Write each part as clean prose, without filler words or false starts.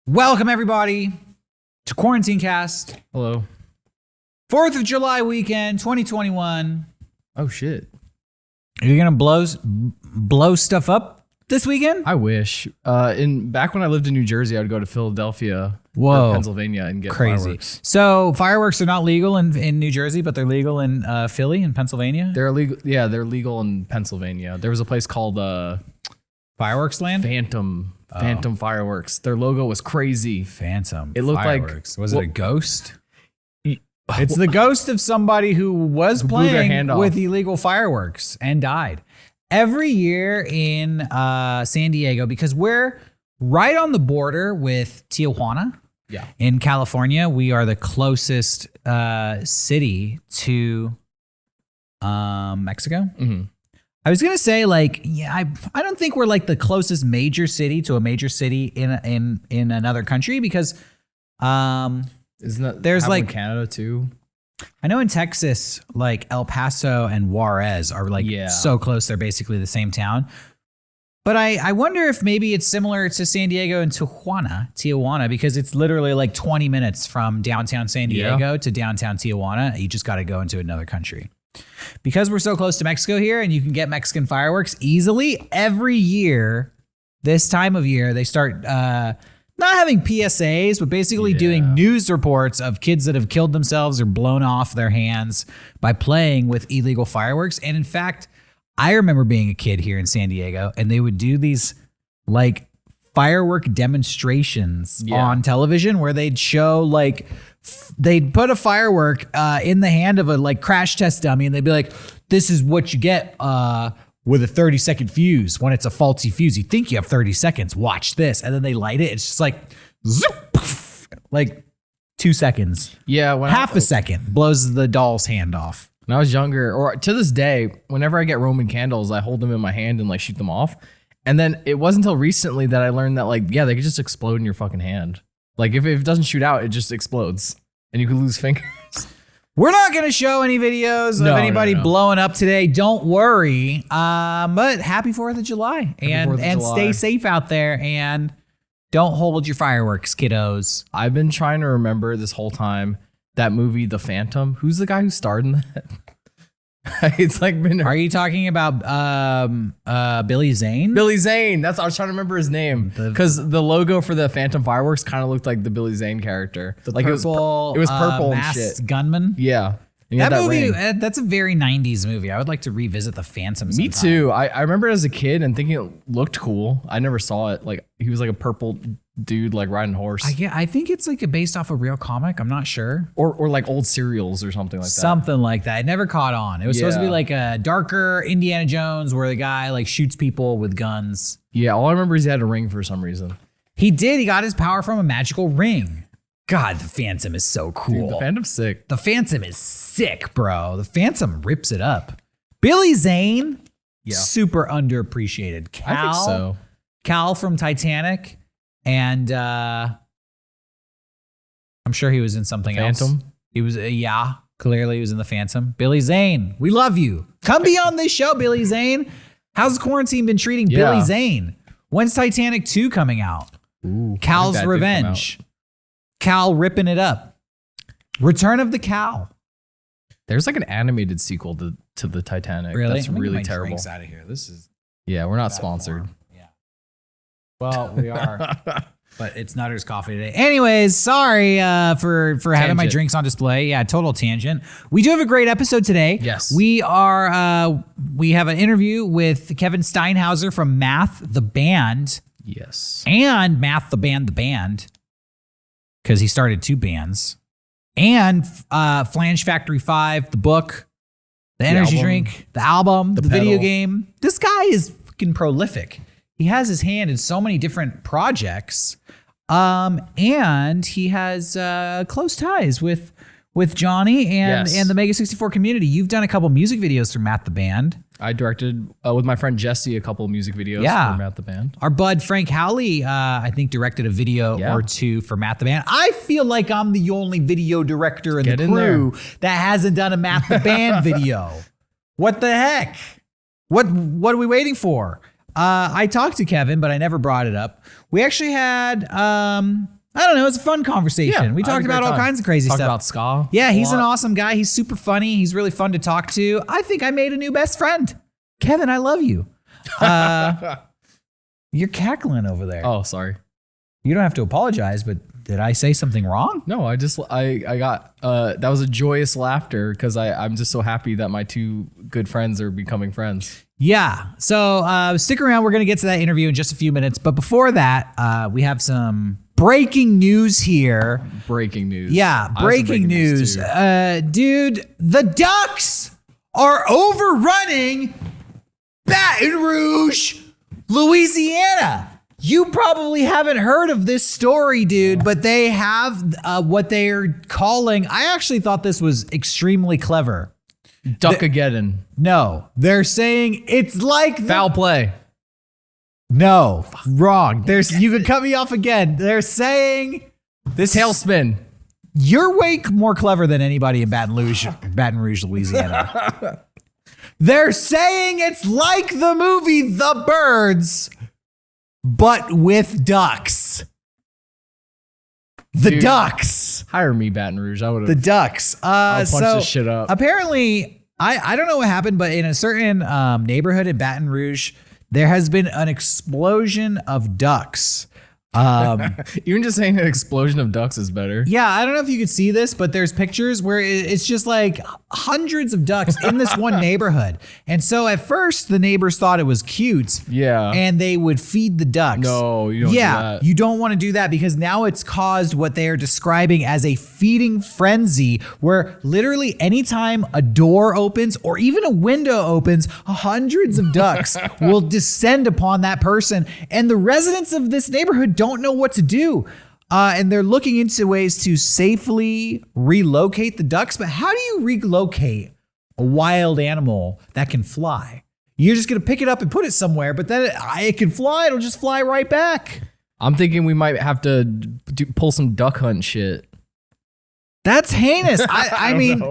Welcome, everybody, to Quarantine Cast. Hello. 4th of July weekend, 2021. Oh, shit. Are you going to blow stuff up this weekend? I wish. Back when I lived in New Jersey, I would go to Philadelphia or Pennsylvania and get fireworks. So fireworks are not legal in New Jersey, but they're legal in Philly and Pennsylvania? They're illegal. Yeah, they're legal in Pennsylvania. There was a place called Fireworks Land? Phantom Fireworks. Their logo was crazy. Phantom. It looked fireworks. like... Was it a ghost? It's the ghost of somebody who was playing with illegal fireworks and died. Every year in San Diego, because we're right on the border with Tijuana. Yeah. In California, we are the closest city to Mexico. Mm-hmm. I was gonna say, I don't think we're like the closest major city to a major city in another country because isn't that there's like Canada too? I know in Texas, like El Paso and Juarez are so close, they're basically the same town. But I wonder if maybe it's similar to San Diego and Tijuana, because it's literally like 20 minutes from downtown San Diego to downtown Tijuana. You just got to go into another country. Because we're so close to Mexico here and you can get Mexican fireworks easily, every year, this time of year, they start not having PSAs, but basically doing news reports of kids that have killed themselves or blown off their hands by playing with illegal fireworks. And in fact, I remember being a kid here in San Diego and they would do these like firework demonstrations on television where they'd show they'd put a firework in the hand of a like crash test dummy and they'd be like, this is what you get with a 30-second fuse when it's a faulty fuse. You think you have 30 seconds, watch this. And then they light it. It's just like, zoop, like 2 seconds. Yeah. Half a second blows the doll's hand off. When I was younger, or to this day, whenever I get Roman candles, I hold them in my hand and like shoot them off. And then it wasn't until recently that I learned that they could just explode in your fucking hand. Like if it doesn't shoot out, it just explodes and you could lose fingers. We're not going to show any videos of anybody blowing up today. Don't worry. But happy 4th of July and stay safe out there and don't hold your fireworks, kiddos. I've been trying to remember this whole time that movie, The Phantom. Who's the guy who starred in that? It's like been. Are you talking about Billy Zane? Billy Zane. I was trying to remember his name because the logo for the Phantom fireworks kind of looked like the Billy Zane character. Like purple, it was purple and shit. Gunman. Yeah. That movie, that's a very 90s movie. I would like to revisit The Phantom sometime. Me too. I remember it as a kid and thinking it looked cool. I never saw it. Like he was like a purple dude like riding a horse. I think it's like based off a real comic. I'm not sure. Or like old serials or something like that. Something like that. It never caught on. It was supposed to be like a darker Indiana Jones where the guy like shoots people with guns. Yeah, all I remember is he had a ring for some reason. He did. He got his power from a magical ring. God, the Phantom is so cool. Dude, the Phantom's sick. The Phantom is sick, bro. The Phantom rips it up. Billy Zane, super underapprecited. I think so. Cal from Titanic. And I'm sure he was in something else. He was, clearly he was in The Phantom. Billy Zane, we love you. Come be on this show, Billy Zane. How's the quarantine been treating Billy Zane? When's Titanic 2 coming out? Ooh, Cal's Revenge. Cal ripping it up. Return of the Cal. There's like an animated sequel to the Titanic. Really? That's really terrible. Drinks out of here. This is we're not sponsored. Form. Yeah. Well, we are, but it's Nutter's Coffee today. Anyways, sorry for having my drinks on display. Yeah, total tangent. We do have a great episode today. Yes. We are. We have an interview with Kevin Steinhauser from Math the Band. Yes. And Math the Band. Because he started 2 bands. And Flange Factory 5, the book, the energy drink, the album, the video game. This guy is fucking prolific. He has his hand in so many different projects. And he has close ties with Johnny and the Mega64 community. You've done a couple music videos for Matt the Band. I directed with my friend Jesse a couple of music videos for Matt the Band. Our bud Frank Howley, I think, directed a video or 2 for Matt the Band. I feel like I'm the only video director in the crew that hasn't done a Matt the Band video. What the heck? What are we waiting for? I talked to Kevin, but I never brought it up. We actually had I don't know. It's a fun conversation. Yeah, We talked about all kinds of crazy Talked stuff. about ska. Yeah, he's an awesome guy. He's super funny. He's really fun to talk to. I think I made a new best friend. Kevin, I love you. You're cackling over there. Oh, sorry. You don't have to apologize, but did I say something wrong? No, I got that was a joyous laughter because I'm just so happy that my two good friends are becoming friends. Yeah. So stick around. We're going to get to that interview in just a few minutes. But before that, we have some breaking news here. Breaking news. Yeah, breaking news. Dude, the Ducks are overrunning Baton Rouge, Louisiana. You probably haven't heard of this story, dude, but they have what they are calling, I actually thought this was extremely clever. Duckageddon. No, they're saying it's like Foul play. No, wrong. You can cut me off again. They're saying this Tailspin. You're way more clever than anybody in Baton Rouge, Louisiana. They're saying it's like the movie The Birds, but with ducks. The Ducks. Hire me, Baton Rouge. I would have. The Ducks. I'll punch this shit up. Apparently, I don't know what happened, but in a certain neighborhood in Baton Rouge, there has been an explosion of ducks. Even just saying an explosion of ducks is better. Yeah, I don't know if you could see this, but there's pictures where it's just like hundreds of ducks in this one neighborhood. And so at first the neighbors thought it was cute. Yeah. And they would feed the ducks. No, you don't do that. You don't want to do that because now it's caused what they are describing as a feeding frenzy where literally anytime a door opens or even a window opens, hundreds of ducks will descend upon that person. And the residents of this neighborhood don't know what to do. And they're looking into ways to safely relocate the ducks. But how do you relocate a wild animal that can fly? You're just going to pick it up and put it somewhere, but then it can fly. It'll just fly right back. I'm thinking we might have to pull some duck hunt shit. That's heinous. I mean,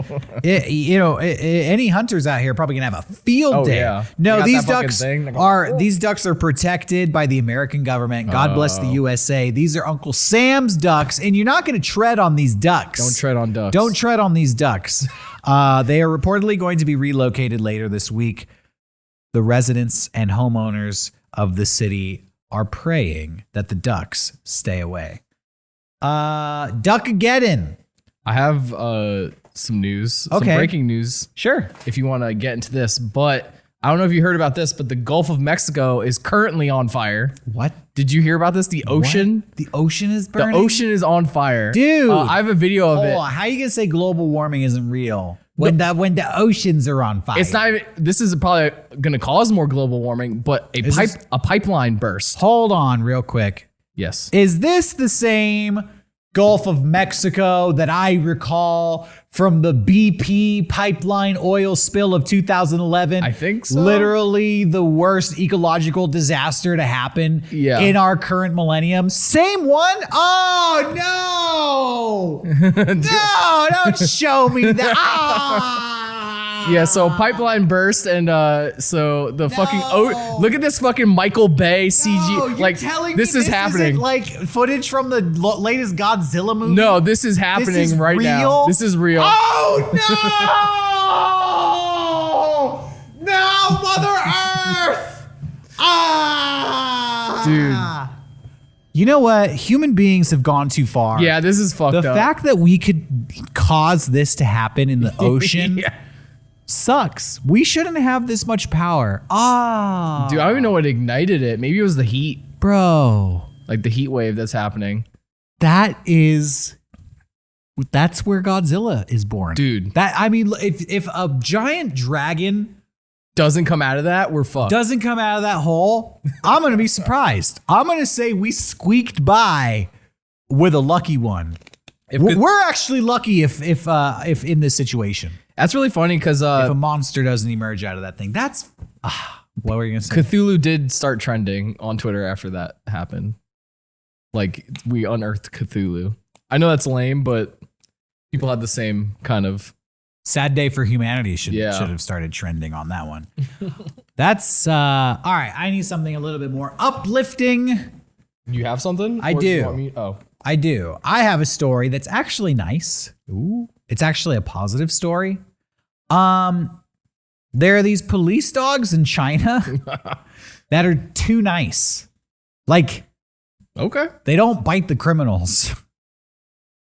any hunters out here are probably gonna have a field day. Yeah. No, these ducks are protected by the American government. God bless the USA. These are Uncle Sam's ducks, and you're not gonna tread on these ducks. Don't tread on ducks. Don't tread on these ducks. They are reportedly going to be relocated later this week. The residents and homeowners of the city are praying that the ducks stay away. Duckageddon. I have some news, some breaking news. Sure. If you want to get into this, but I don't know if you heard about this, but the Gulf of Mexico is currently on fire. What? Did you hear about this? The ocean? What? The ocean is burning? The ocean is on fire. Dude. I have a video of it. How are you going to say global warming isn't real when the oceans are on fire? It's not even, this is probably going to cause more global warming, but a pipeline burst. Hold on real quick. Yes. Is this the same Gulf of Mexico that I recall from the BP pipeline oil spill of 2011? I think so. Literally the worst ecological disaster to happen in our current millennium. Same one? Oh, no. No, don't show me that. Yeah, so pipeline burst, and so the fucking look at this fucking Michael Bay CG. Like telling this me is happening. Isn't, like footage from the latest Godzilla movie. No, this is happening this is right real? now. This is real. Oh no! No, Mother Earth! Dude. You know what? Human beings have gone too far. Yeah, this is fucked up. The fact that we could cause this to happen in the ocean. Sucks. We shouldn't have this much power. Dude, I don't even know what ignited it. Maybe it was the heat. Bro. Like the heat wave that's happening. That's where Godzilla is born. Dude. If a giant dragon doesn't come out of that, we're fucked. Doesn't come out of that hole, I'm going to be surprised. I'm going to say we squeaked by with a lucky one. We're actually lucky if in this situation. That's really funny because if a monster doesn't emerge out of that thing, that's what were you gonna say? Cthulhu did start trending on Twitter after that happened. Like we unearthed Cthulhu. I know that's lame, but people had the same kind of sad day for humanity. Should have started trending on that one. That's all right. I need something a little bit more uplifting. You have something? I do. Oh, I do. I have a story that's actually nice. Ooh. It's actually a positive story. There are these police dogs in China that are too nice. Like, Okay. they don't bite the criminals.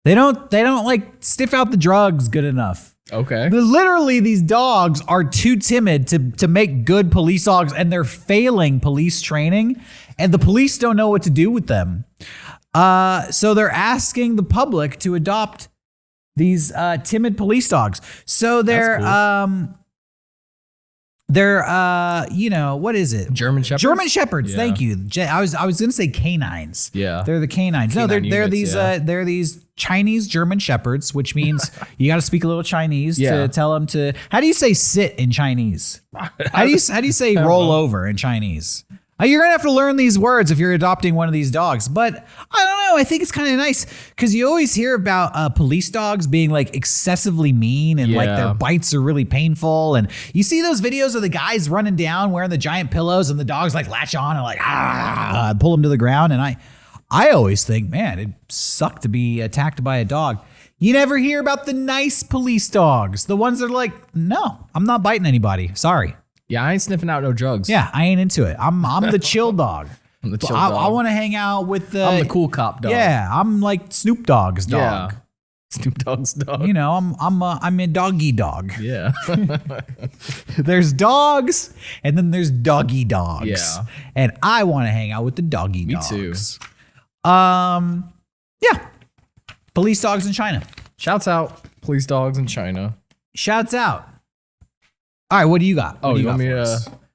They don't like sniff out the drugs good enough. Okay. Literally, these dogs are too timid to make good police dogs, and they're failing police training, and the police don't know what to do with them. So they're asking the public to adopt these timid police dogs. So they're what is it? German Shepherds? German Shepherds. Yeah. Thank you. I was going to say canines. Yeah. They're the canines. No, they're units, they're these Chinese German Shepherds, which means you got to speak a little Chinese to tell them to. How do you say sit in Chinese? How do you say roll over in Chinese? You're going to have to learn these words if you're adopting one of these dogs. But I don't know. I think it's kind of nice because you always hear about police dogs being like excessively mean and like their bites are really painful. And you see those videos of the guys running down wearing the giant pillows and the dogs like latch on and like pull them to the ground. And I always think, man, it'd suck to be attacked by a dog. You never hear about the nice police dogs, the ones that are like, no, I'm not biting anybody. Sorry. Yeah, I ain't sniffing out no drugs. Yeah, I ain't into it. I'm the chill dog. I'm the chill dog. I want to hang out with the. I'm the cool cop dog. Yeah, I'm like Snoop Dogg's dog. Yeah. Snoop Dogg's dog. You know, I'm a doggy dog. Yeah. There's dogs, and then there's doggy dogs. Yeah. And I want to hang out with the doggy dogs. Me too. Yeah. Police dogs in China. Shouts out, police dogs in China. Shouts out. All right, what do you got? Oh, you want me to?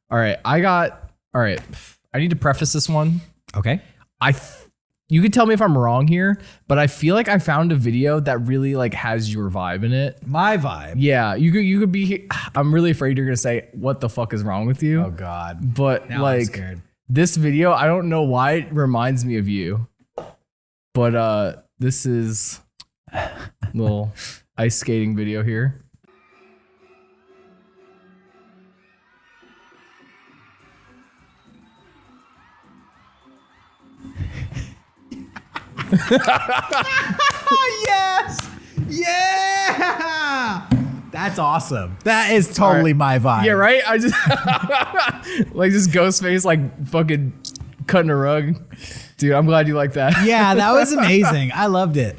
All right, all right. I need to preface this one. Okay. You can tell me if I'm wrong here, but I feel like I found a video that really like has your vibe in it. My vibe. Yeah, you could be. I'm really afraid you're gonna say what the fuck is wrong with you. Oh God. But Now I'm like scared. this video, I don't know why it reminds me of you. But this is a little ice skating video here. Yes. Yeah. That's awesome. That is totally my vibe. Yeah, right? I just like this ghost face like fucking cutting a rug. Dude, I'm glad you like that. Yeah, that was amazing. I loved it.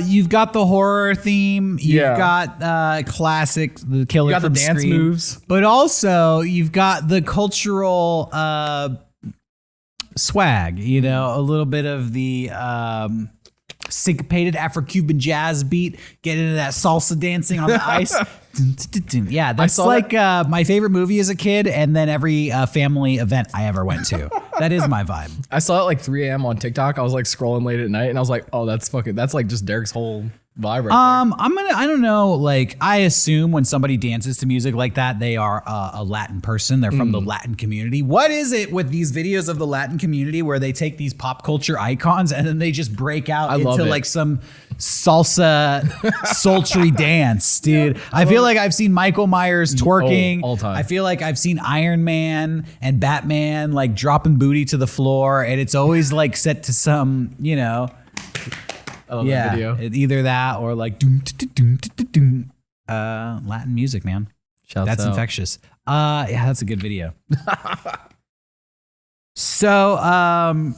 You've got the horror theme. You've got classic, the killer You got from the dance Scream. moves. But also you've got the cultural swag, you know, a little bit of the syncopated Afro-Cuban jazz beat, get into that salsa dancing on the ice. Yeah, that's like my favorite movie as a kid, and then every family event I ever went to. That is my vibe. I saw it like 3 a.m. on TikTok. I was like scrolling late at night and I was like, oh, that's like just Derek's whole vibe right there. I don't know, like I assume when somebody dances to music like that, they are a Latin person. They're from the Latin community. What is it with these videos of the Latin community where they take these pop culture icons and then they just break out into like some salsa sultry dance, dude? I feel like I've seen Michael Myers twerking all time. I feel like I've seen Iron Man and Batman like dropping booty to the floor, and it's always like set to some, you know, I love that video. Either that or like Latin music, man. That's infectious. Yeah, that's a good video. So,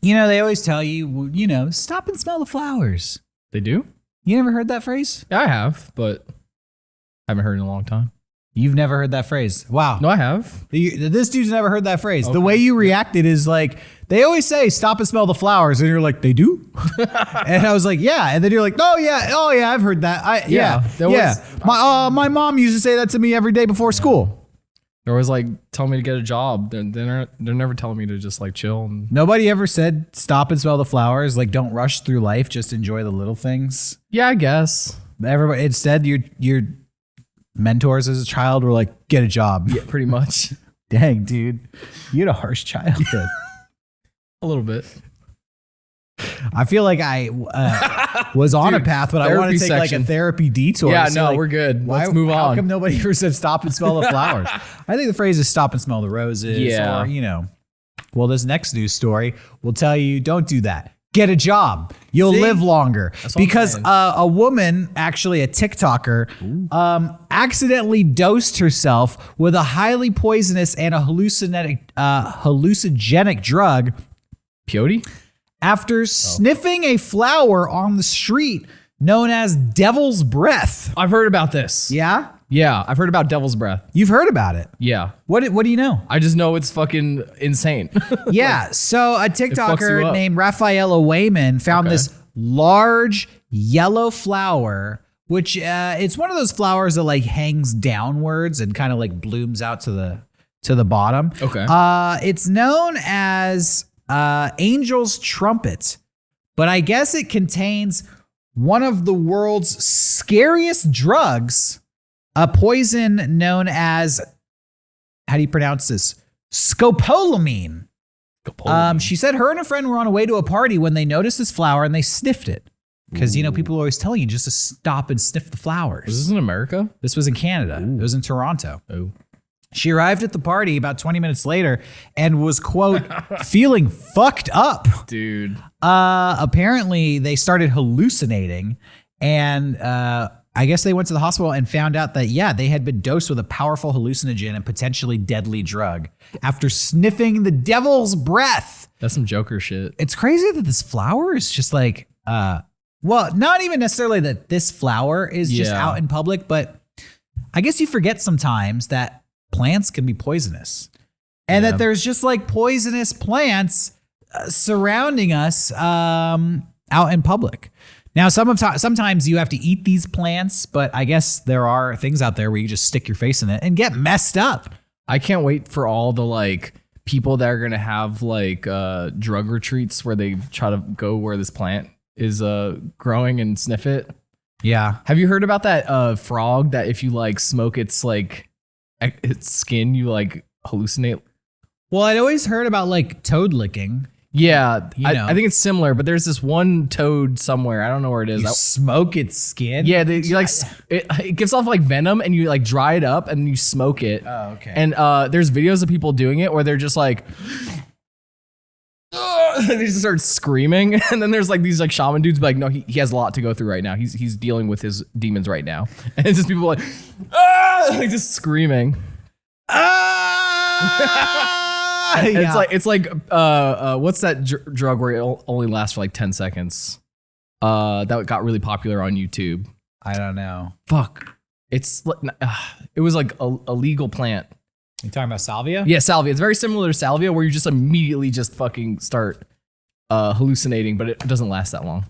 you know, they always tell you, you know, stop and smell the flowers. They do? You never heard that phrase? Yeah, I have, but I haven't heard it in a long time. You've never heard that phrase. Wow. No, I have. This dude's never heard that phrase. Okay. The way you reacted is like, they always say, stop and smell the flowers. And you're like, they do? And I was like, yeah. And then you're like, oh yeah, I've heard that. My mom used to say that to me every day before school. They're always like telling me to get a job. They're never telling me to just like chill. And Nobody ever said, stop and smell the flowers. Like, don't rush through life. Just enjoy the little things. yeah, I guess. Everybody, instead, your mentors as a child were like, get a job. Yeah, pretty much. Dang, dude. You had a harsh childhood. A little bit. I feel like I was on a path, but I want to take like a therapy detour. Yeah, So, no, like, we're good. Let's move on. How come nobody ever said stop and smell the flowers? I think the phrase is stop and smell the roses. Yeah. Or, you know, well, this next news story will tell you don't do that. get a job. You'll live longer. Because a woman, actually a TikToker, accidentally dosed herself with a highly poisonous and a hallucinogenic drug. Peyote? After sniffing a flower on the street known as Devil's Breath. I've heard about this. Yeah? Yeah, I've heard about Devil's Breath. You've heard about it? Yeah. What do you know? I just know it's fucking insane. Yeah, so a TikToker named Rafaela Wayman found this large yellow flower, which it's one of those flowers that like hangs downwards and kind of like blooms out to the bottom. Okay. It's known as Angel's Trumpet, but I guess it contains one of the world's scariest drugs, a poison known as, how do you pronounce this? Scopolamine. She said her and a friend were on a way to a party when they noticed this flower and they sniffed it. Because, you know, people are always telling you just to stop and sniff the flowers. Was this in America? This was in Canada. It was in Toronto. Oh. She arrived at the party about 20 minutes later and was, quote, feeling fucked up. Dude. Apparently, they started hallucinating, and I guess they went to the hospital and found out that, yeah, they had been dosed with a powerful hallucinogen and potentially deadly drug after sniffing the devil's breath. That's some Joker shit. It's crazy that this flower is just like, well, not even necessarily that this flower is just out in public, but I guess you forget sometimes that plants can be poisonous and that there's just like poisonous plants surrounding us out in public. Now, sometimes you have to eat these plants, but I guess there are things out there where you just stick your face in it and get messed up. I can't wait for all the like people that are going to have like drug retreats where they try to go where this plant is growing and sniff it. Yeah. Have you heard about that frog that if you like smoke its like its skin, you like hallucinate? Well, I'd always heard about like toad licking. Yeah, I think it's similar, but there's this one toad somewhere. I don't know where it is. You smoke its skin? Yeah, you like it gives off like venom, and you like dry it up and you smoke it. Oh, okay. And there's videos of people doing it where they're just like, they just start screaming, and then there's like these like shaman dudes be like, no, he has a lot to go through right now. He's dealing with his demons right now, and it's just people like, like just screaming. It's like what's that drug where it only lasts for like 10 seconds? That got really popular on YouTube. I don't know. Fuck. It was like a legal plant. You talking about salvia? Yeah, salvia. It's very similar to salvia where you just immediately just fucking start hallucinating, but it doesn't last that long.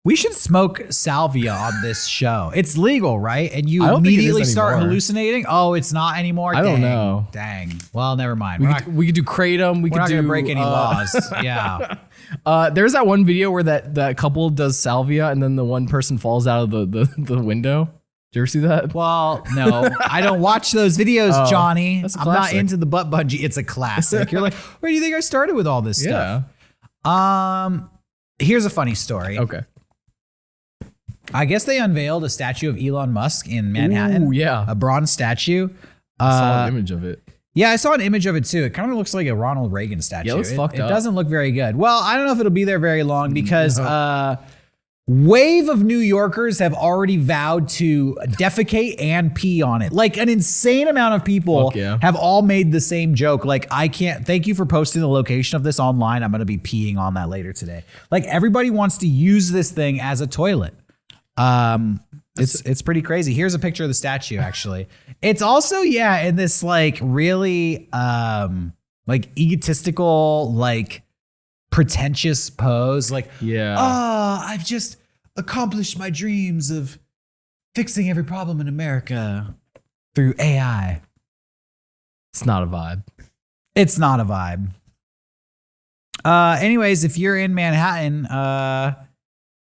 We should smoke salvia on this show. It's legal, right? And you immediately start hallucinating? Oh, it's not anymore? I don't know. Dang. Well, never mind. We could do kratom. We're not going to break any laws. Yeah. There's that one video where that couple does salvia and then the one person falls out of the window. Did you ever see that? Well, no. I don't watch those videos, Johnny. I'm not into the butt bungee. It's a classic. You're like, where do you think I started with all this stuff? Here's a funny story. Okay. I guess they unveiled a statue of Elon Musk in Manhattan. Ooh, yeah. A bronze statue. I saw an image of it. Yeah, I saw an image of it too. It kind of looks like a Ronald Reagan statue. Yeah, it looks fucked up. It doesn't look very good. Well, I don't know if it'll be there very long because wave of New Yorkers have already vowed to defecate and pee on it. Like an insane amount of people have all made the same joke. Like, I can't, thank you for posting the location of this online. I'm going to be peeing on that later today. Like, everybody wants to use this thing as a toilet. It's pretty crazy. Here's a picture of the statue, actually. It's also, in this like really like egotistical, like pretentious pose. Like, I've just accomplished my dreams of fixing every problem in America through AI. It's not a vibe. It's not a vibe. Anyways, if you're in Manhattan,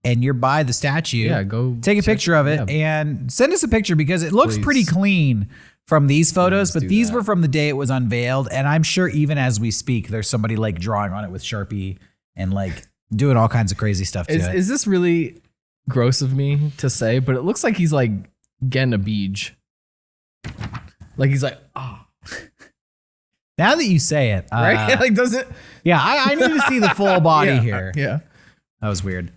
and you're by the statue, go take a picture of it and send us a picture because it looks pretty clean from these photos, but these were from the day it was unveiled. And I'm sure even as we speak, there's somebody like drawing on it with Sharpie and like doing all kinds of crazy stuff to it. Is this really gross of me to say? But it looks like he's like getting a beach. Like he's like, Now that you say it, right? Like, does it? Yeah, I need to see the full body here. Yeah. That was weird.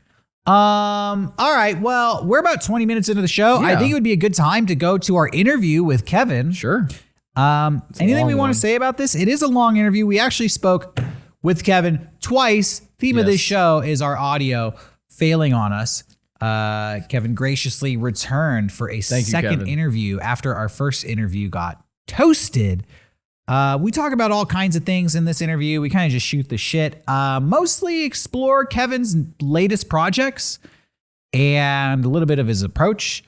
All right. Well, we're about 20 minutes into the show. Yeah. I think it would be a good time to go to our interview with Kevin. Sure. Anything we want to say about this? It is a long interview. We actually spoke with Kevin twice. Theme of this show is our audio failing on us. Kevin graciously returned for a second interview after our first interview got toasted. We talk about all kinds of things in this interview. We kind of just shoot the shit. Mostly explore Kevin's latest projects and a little bit of his approach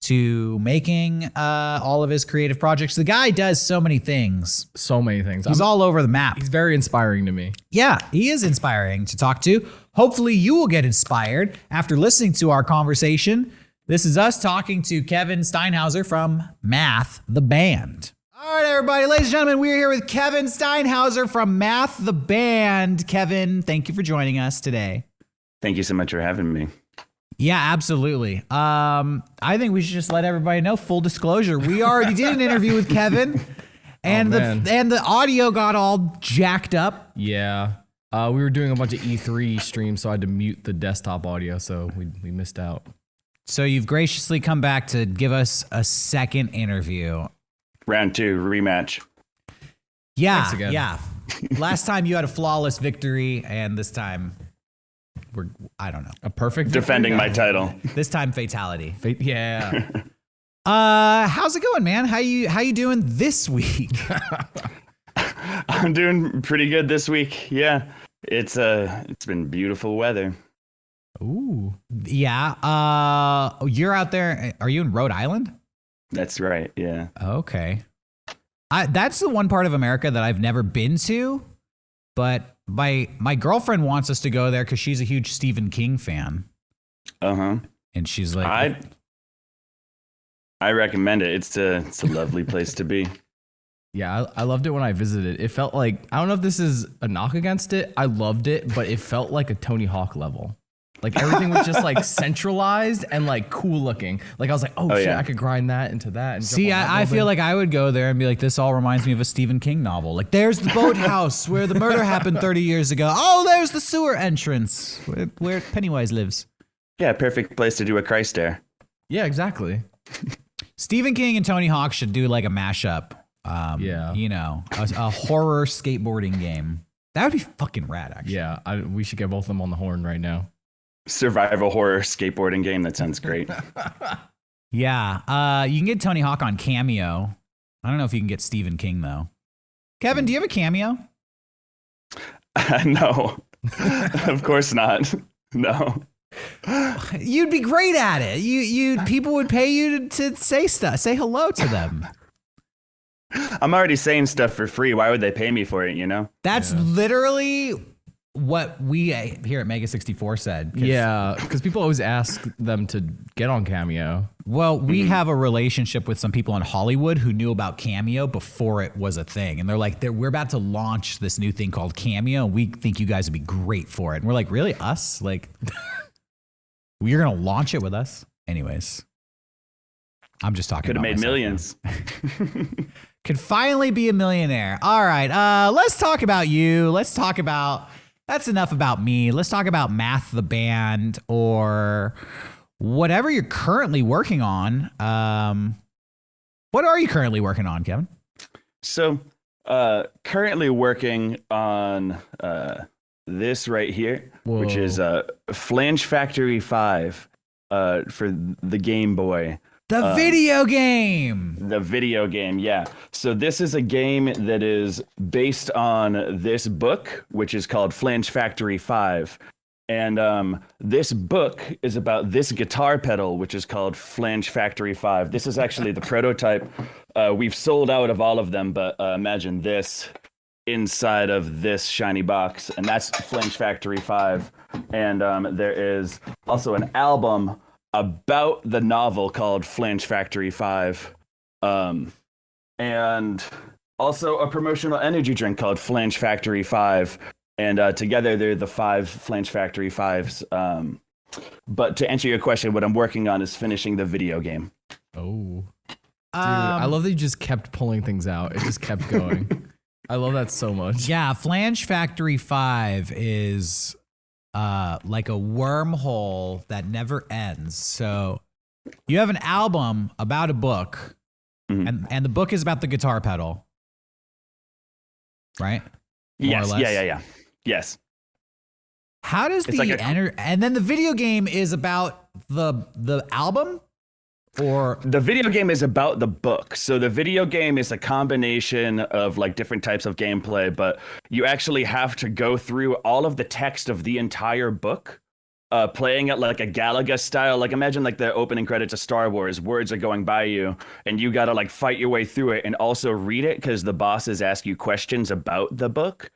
to making all of his creative projects. The guy does so many things. So many things. He's all over the map. He's very inspiring to me. Yeah, he is inspiring to talk to. Hopefully you will get inspired after listening to our conversation. This is us talking to Kevin Steinhauser from Math, the band. All right, everybody, ladies and gentlemen, we're here with Kevin Steinhauser from Math, the band. Kevin, thank you for joining us today. Thank you so much for having me. Yeah, absolutely. I think we should just let everybody know, full disclosure, we already did an interview with Kevin, and the audio got all jacked up. Yeah. We were doing a bunch of E3 streams, so I had to mute the desktop audio, so we missed out. So you've graciously come back to give us a second interview. Round 2, rematch. Yeah. Last time you had a flawless victory, and this time I don't know. A perfect defending my title. This time fatality. Yeah. How's it going, man? How you doing this week? I'm doing pretty good this week. Yeah. It's been beautiful weather. Ooh. Yeah. You're out there. Are you in Rhode Island? That's right. Yeah. Okay. That's the one part of America that I've never been to, but my girlfriend wants us to go there because she's a huge Stephen King fan. Uh-huh. And she's like, I recommend it. It's a lovely place to be. Yeah, I loved it when I visited. It felt like, I don't know if this is a knock against it. I loved it, but it felt like a Tony Hawk level. Like everything was just like centralized and like cool looking. Like I was like, oh shit, yeah. I could grind that into that. And see, I feel like I would go there and be like, this all reminds me of a Stephen King novel. Like there's the boathouse where the murder happened 30 years ago. Oh, there's the sewer entrance where Pennywise lives. Yeah, perfect place to do a Christ dare. Yeah, exactly. Stephen King and Tony Hawk should do like a mashup. Yeah. You know, a horror skateboarding game. That would be fucking rad, actually. Yeah, we should get both of them on the horn right now. Survival horror skateboarding game. That sounds great. Yeah. You can get Tony Hawk on Cameo. I don't know if you can get Stephen King, though. Kevin, do you have a Cameo? No. Of course not. No. You'd be great at it. People would pay you to say stuff, say hello to them. I'm already saying stuff for free. Why would they pay me for it, you know? That's literally what we here at Mega64 said. Yeah, because people always ask them to get on Cameo. Well, we have a relationship with some people in Hollywood who knew about Cameo before it was a thing. And they're like, we're about to launch this new thing called Cameo. And we think you guys would be great for it. And we're like, really? Us? Like, you're going to launch it with us? Anyways, I'm just talking about myself. Could have made millions. Could finally be a millionaire. All right, let's talk about you. Let's talk about... That's enough about me. Let's talk about Math, the band, or whatever you're currently working on. What are you currently working on, Kevin? So, currently working on this right here, Whoa. Which is Flange Factory 5 for the Game Boy. The video game. The video game, yeah. So this is a game that is based on this book, which is called Flange Factory 5. And this book is about this guitar pedal, which is called Flange Factory 5. This is actually the prototype. We've sold out of all of them, but imagine this inside of this shiny box. And that's Flange Factory 5. And there is also an album about the novel called Flange Factory 5, and also a promotional energy drink called Flange Factory 5, and together they're the 5 Flange Factory 5s. But to answer your question, what I'm working on is finishing the video game. Oh, dude, I love that you just kept pulling things out. It just kept going. I love that so much. Yeah, Flange Factory 5 is like a wormhole that never ends. So you have an album about a book, and the book is about the guitar pedal, right? Yes. Yeah. Yes. How does and then the video game is about the album? Or the video game is about the book. So the video game is a combination of like different types of gameplay, but you actually have to go through all of the text of the entire book, playing it like a Galaga style. Like imagine like the opening credits of Star Wars, words are going by you and you got to like fight your way through it and also read it because the bosses ask you questions about the book.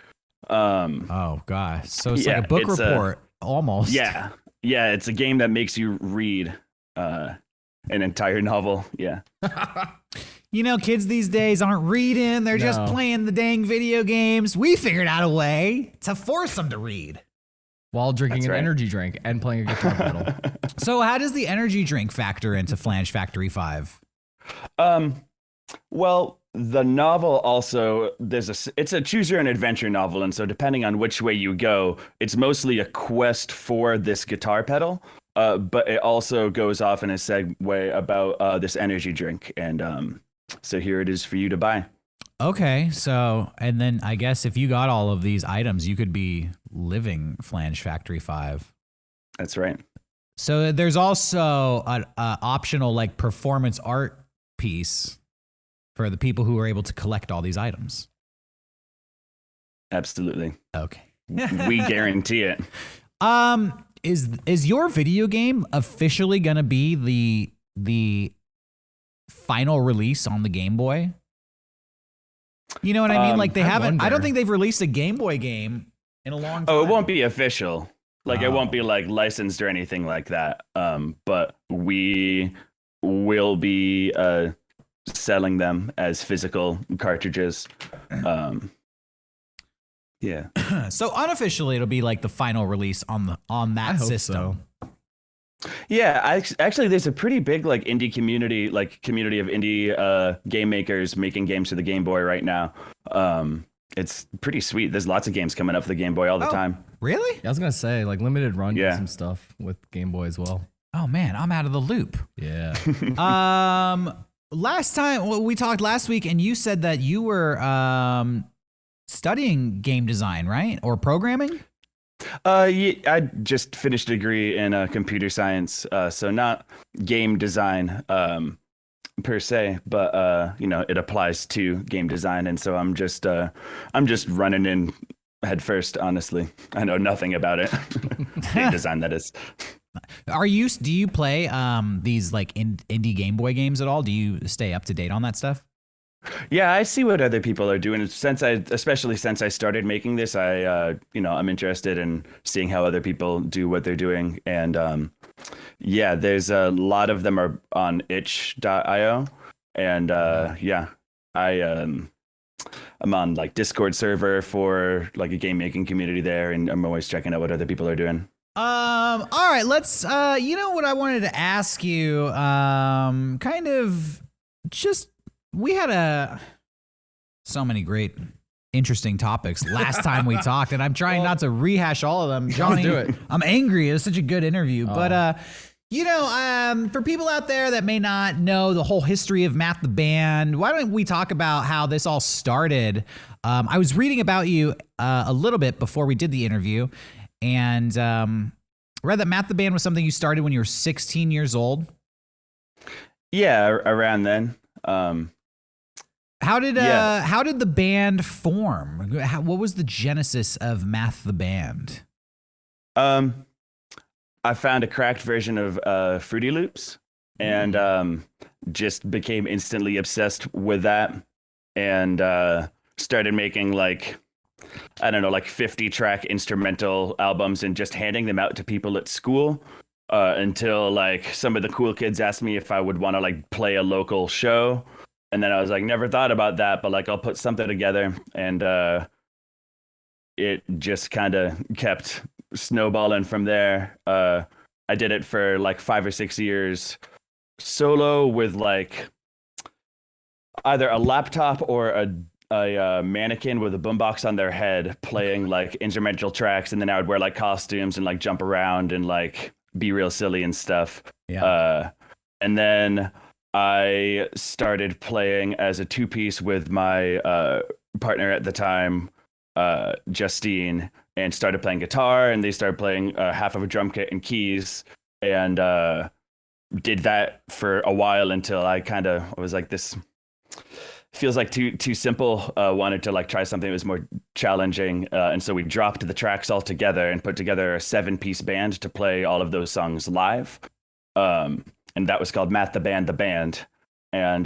Oh gosh. So it's like a book report almost. Yeah. Yeah. It's a game that makes you read, an entire novel. Yeah. You know, kids these days aren't reading. They're just playing the dang video games. We figured out a way to force them to read. While drinking an energy drink and playing a guitar pedal. So how does the energy drink factor into Flange Factory 5? Well, the novel also, it's a choose your own adventure novel. And so depending on which way you go, it's mostly a quest for this guitar pedal. But it also goes off in a segue about this energy drink. And so here it is for you to buy. Okay, so, and then I guess if you got all of these items, you could be living Flange Factory 5. That's right. So there's also an optional like performance art piece for the people who are able to collect all these items. Absolutely. Okay. We guarantee it. Is your video game officially gonna be the final release on the Game Boy? You know what I mean? Like they haven't. I don't think they've released a Game Boy game in a long time. Oh, it won't be official. Like it won't be like licensed or anything like that. But we will be selling them as physical cartridges. Yeah. So unofficially, it'll be like the final release on that system. So. Yeah, actually, there's a pretty big like indie community of indie game makers making games for the Game Boy right now. It's pretty sweet. There's lots of games coming up for the Game Boy all the time. Really? Yeah, I was gonna say like Limited Run did some stuff with Game Boy as well. Oh man, I'm out of the loop. Yeah. Last time we talked last week, and you said that you were studying game design, right, or programming? Yeah, I just finished a degree in computer science, so not game design per se, but it applies to game design, and so I'm just running in head first. Honestly, I know nothing about it. Game design, that is. Do you play these like indie Game Boy games at all? Do you stay up to date on that stuff? Yeah, I see what other people are doing. Especially since I started making this, I'm interested in seeing how other people do what they're doing. And there's a lot of them are on itch.io. And I'm on like Discord server for like a game making community there, and I'm always checking out what other people are doing. All right, let's you know what I wanted to ask you, kind of just we had so many great interesting topics last time we talked, and I'm trying not to rehash all of them. Johnny, do it. I'm angry. It was such a good interview, but for people out there that may not know the whole history of Matt the Band, why don't we talk about how this all started? I was reading about you a little bit before we did the interview, and read that Matt the Band was something you started when you were 16 years old. Yeah, around then. How did the band form? What was the genesis of Math the Band? I found a cracked version of Fruity Loops and just became instantly obsessed with that, and started making like 50-track instrumental albums and just handing them out to people at school until like some of the cool kids asked me if I would want to like play a local show. And then I was like, never thought about that, but like I'll put something together. And it just kind of kept snowballing from there. I did it for like 5 or 6 years solo with like either a laptop or a mannequin with a boombox on their head playing like instrumental tracks, and then I would wear like costumes and like jump around and like be real silly and stuff. And then I started playing as a two-piece with my partner at the time, Justine, and started playing guitar, and they started playing half of a drum kit and keys, and did that for a while until I was like, this feels like too simple. Wanted to like try something that was more challenging, and so we dropped the tracks all together and put together a 7-piece band to play all of those songs live. And that was called Matt the Band, and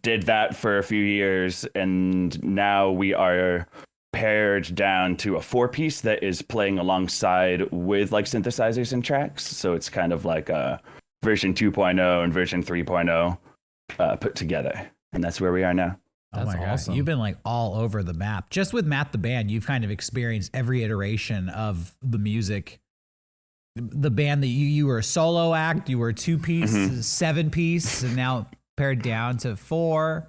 did that for a few years, and now we are pared down to a 4-piece that is playing alongside with like synthesizers and tracks. So it's kind of like a version 2.0 and version 3.0 put together, and that's where we are now. That's awesome. You've been like all over the map. Just with Matt the Band, you've kind of experienced every iteration of the music. The band that you were a solo act, you were a 2-piece, 7-piece, and now pared down to 4.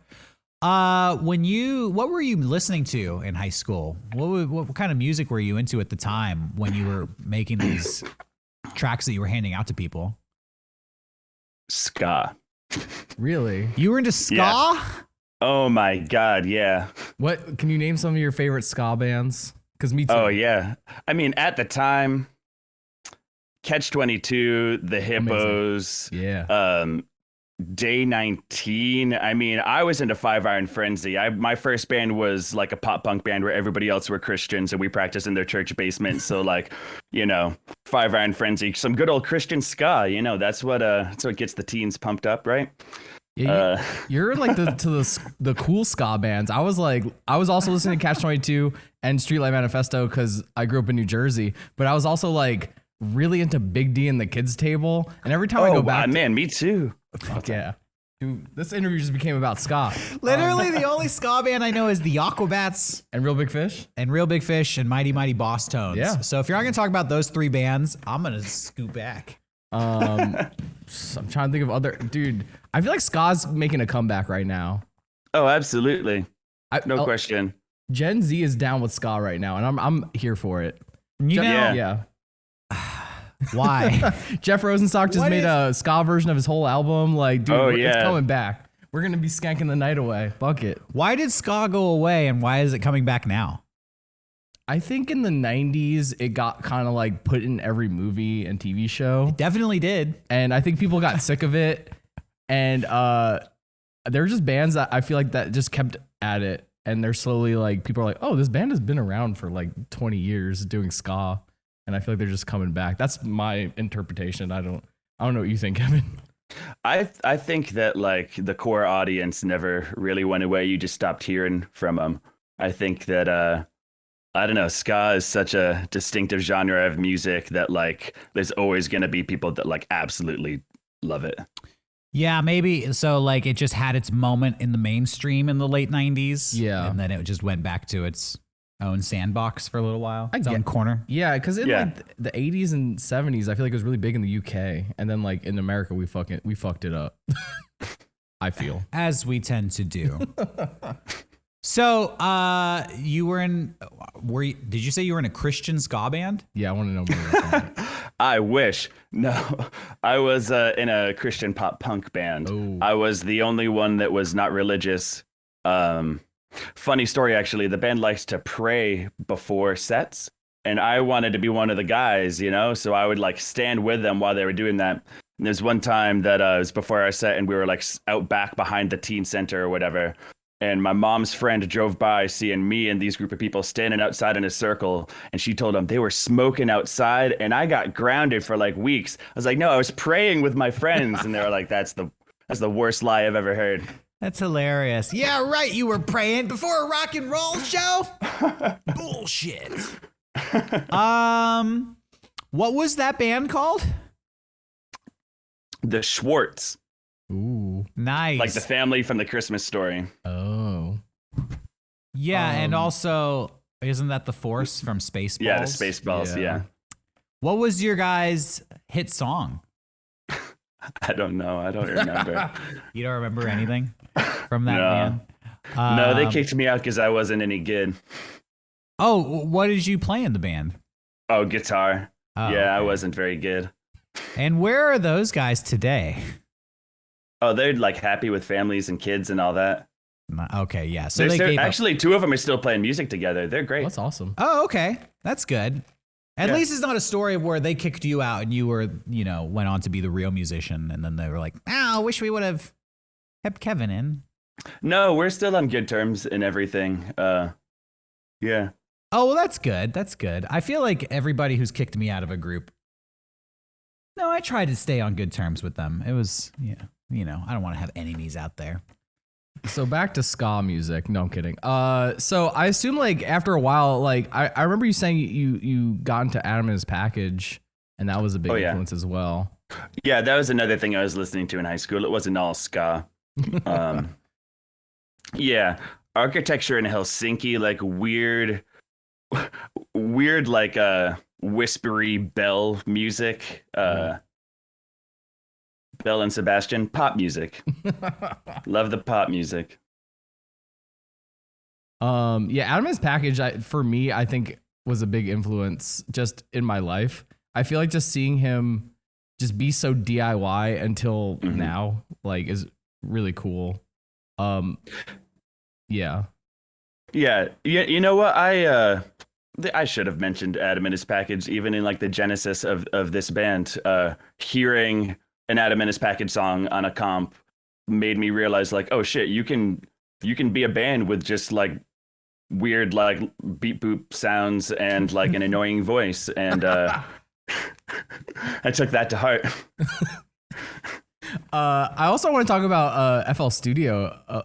What were you listening to in high school? What kind of music were you into at the time when you were making these tracks that you were handing out to people? Ska. Really? You were into ska? Yeah. Oh my God, yeah. What, can you name some of your favorite ska bands? Because me too. Oh yeah. I mean, at the time, Catch-22, the Hippos, Day 19. I mean, I was into 5 Iron Frenzy. My first band was like a pop punk band where everybody else were Christians and we practiced in their church basement. So like, 5 Iron Frenzy, some good old Christian ska. That's what gets the teens pumped up, right? Yeah, you're like the cool ska bands. I was also listening to Catch-22 and Streetlight Manifesto because I grew up in New Jersey, but I was also like really into Big D and the Kids Table. And every time I go back, man, me too. Fuck yeah. Dude, this interview just became about ska. Literally, the only ska band I know is the Aquabats and Real Big Fish and Mighty Mighty Boss Tones. Yeah. So if you're not gonna talk about those 3 bands, I'm gonna scoot back. I'm trying to think of other. Dude, I feel like ska's making a comeback right now. Oh, absolutely. No question. Gen Z is down with ska right now, and I'm here for it. Yeah. Why? Jeff Rosenstock just made a ska version of his whole album. Like, dude, it's coming back. We're gonna be skanking the night away. Fuck it. Why did ska go away, and why is it coming back now? I think in the 90s, it got kind of like put in every movie and TV show. It definitely did. And I think people got sick of it. And there were just bands that I feel like that just kept at it. And they're slowly like, people are like, oh, this band has been around for like 20 years doing ska. And I feel like they're just coming back. That's my interpretation. I don't know what you think, Kevin. I think that like the core audience never really went away. You just stopped hearing from them. I think that, I don't know, ska is such a distinctive genre of music that like there's always going to be people that like absolutely love it. Yeah, maybe. So like it just had its moment in the mainstream in the late 90s. Yeah. And then it just went back to its own sandbox for a little while. Its own corner. Yeah, because in like the 80s and 70s, I feel like it was really big in the UK. And then like in America, we fucked it up. I feel. As we tend to do. So, did you say you were in a Christian ska band? Yeah, I want to know more about that. I wish. No, I was in a Christian pop punk band. Oh. I was the only one that was not religious. Funny story, actually. The band likes to pray before sets, and I wanted to be one of the guys, so I would like stand with them while they were doing that. And there's one time that it was before our set, and we were like out back behind the teen center or whatever. And my mom's friend drove by seeing me and these group of people standing outside in a circle. And she told them they were smoking outside. And I got grounded for like weeks. I was like, no, I was praying with my friends. And they were like, that's the worst lie I've ever heard. That's hilarious. Yeah, right. You were praying before a rock and roll show? Bullshit. What was that band called? The Schwartz. Ooh, nice. Like the family from the Christmas Story. Oh. Yeah, and also, isn't that the Force from Spaceballs? Yeah, the Spaceballs, yeah. What was your guys' hit song? I don't know. I don't remember. You don't remember anything from that band? No, they kicked me out because I wasn't any good. Oh, what did you play in the band? Oh, guitar. Oh, yeah, okay. I wasn't very good. And where are those guys today? Oh, they're like happy with families and kids and all that. Okay, yeah. So they gave actually two of them are still playing music together. They're great. That's awesome. Oh, okay. That's good. At least it's not a story where they kicked you out and you were, went on to be the real musician, and then they were like, I wish we would have kept Kevin in. No, we're still on good terms and everything. Yeah. Oh, well, that's good. That's good. I feel like everybody who's kicked me out of a group, no, I tried to stay on good terms with them. It was, I don't want to have enemies out there. So back to ska music. No, I'm kidding. So I assume like after a while, like I remember you saying you got into Adam and His Package, and that was a big influence as well. Yeah, that was another thing I was listening to in high school. It wasn't all ska. Yeah, architecture in Helsinki, like weird like whispery bell music. Bell and Sebastian, pop music. Love the pop music. Adam and His Package for me, I think was a big influence just in my life. I feel like just seeing him just be so DIY until now, like, is really cool. Yeah. You know what? I should have mentioned Adam and His Package even in like the genesis of this band. Hearing an Adam and His Package song on a comp made me realize like, oh shit, you can be a band with just like weird like beep boop sounds and like an annoying voice, and I took that to heart. I also want to talk about FL Studio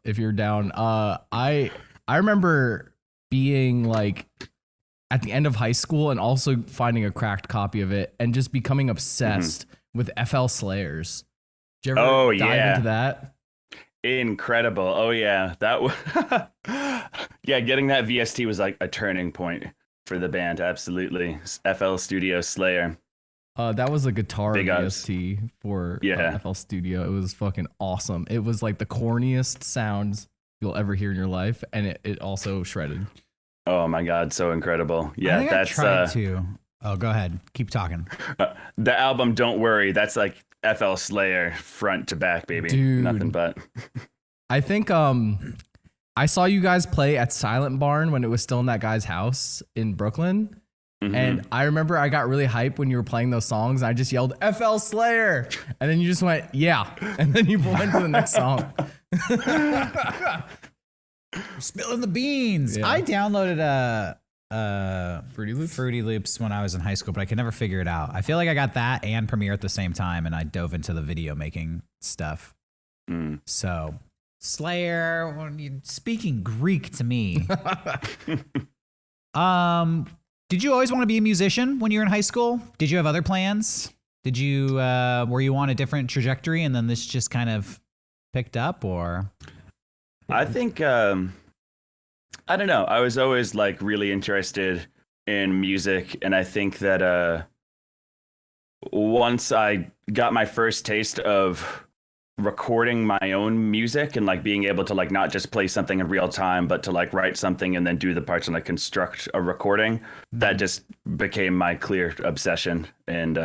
if you're down. I remember being like at the end of high school and also finding a cracked copy of it and just becoming obsessed with FL Slayers. Did you ever dive into that? Incredible. Oh yeah, that was yeah, getting that VST was like a turning point for the band. Absolutely. FL Studio Slayer. That was a guitar VST for FL Studio. It was fucking awesome. It was like the corniest sounds you'll ever hear in your life, and it also shredded. Oh my god, so incredible. Yeah, I tried to. Oh, go ahead. Keep talking. The album Don't Worry, that's like FL Slayer front to back, baby. Dude, nothing but. I think I saw you guys play at Silent Barn when it was still in that guy's house in Brooklyn. And I remember I got really hyped when you were playing those songs. I just yelled FL Slayer, and then you just went, yeah. And then you went to the next song. Spilling the beans. Yeah. I downloaded Fruity Loops when I was in high school, but I could never figure it out. I feel like I got that and Premiere at the same time, and I dove into the video making stuff. So Slayer, speaking Greek to me. Did you always want to be a musician when you were in high school? Did you have other plans? Did you were you on a different trajectory and then this just kind of picked up, or? I think I don't know. I was always like really interested in music, and I think that once I got my first taste of recording my own music and like being able to like not just play something in real time, but to like write something and then do the parts and like construct a recording, that just became my clear obsession. And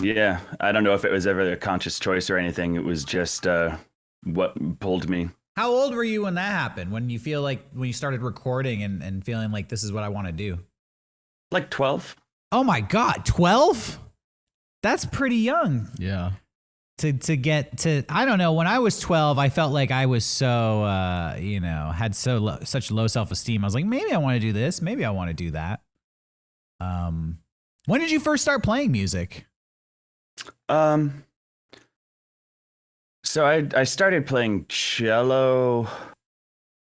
yeah, I don't know if it was ever a conscious choice or anything. It was just what pulled me. How old were you when that happened? When you started recording and feeling like this is what I want to do? Like 12. Oh my God, 12? That's pretty young. Yeah. To get to, I don't know. When I was 12, I felt like I was so, had such low self-esteem. I was like, maybe I want to do this. Maybe I want to do that. When did you first start playing music? So I started playing cello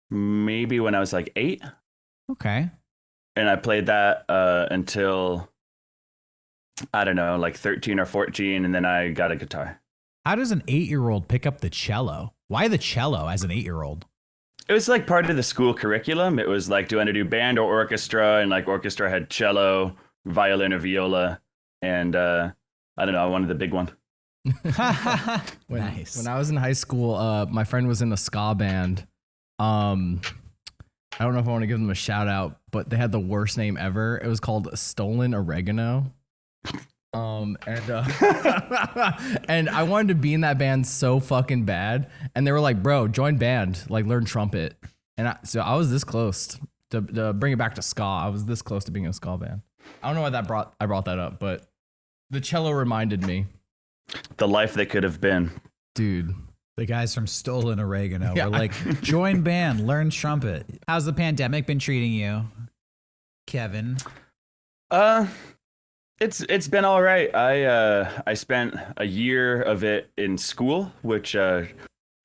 maybe when I was like 8. Okay. And I played that until, I don't know, like 13 or 14. And then I got a guitar. How does an 8-year-old pick up the cello? Why the cello as an 8-year-old? It was like part of the school curriculum. It was like, do you want to do band or orchestra? And like orchestra had cello, violin or viola. And I don't know, I wanted the big one. Nice. When I was in high school, my friend was in a ska band. I don't know if I want to give them a shout out, but they had the worst name ever. It was called Stolen Oregano. And and I wanted to be in that band so fucking bad, and they were like, "Bro, join band, like learn trumpet." And so I was this close to bring it back to ska. I was this close to being in a ska band. I don't know why I brought that up, but the cello reminded me. The life that could have been, dude. The guys from Stolen Oregano Yeah. were like, "Join band, learn trumpet." How's the pandemic been treating you, Kevin? It's been all right. I spent a year of it in school, which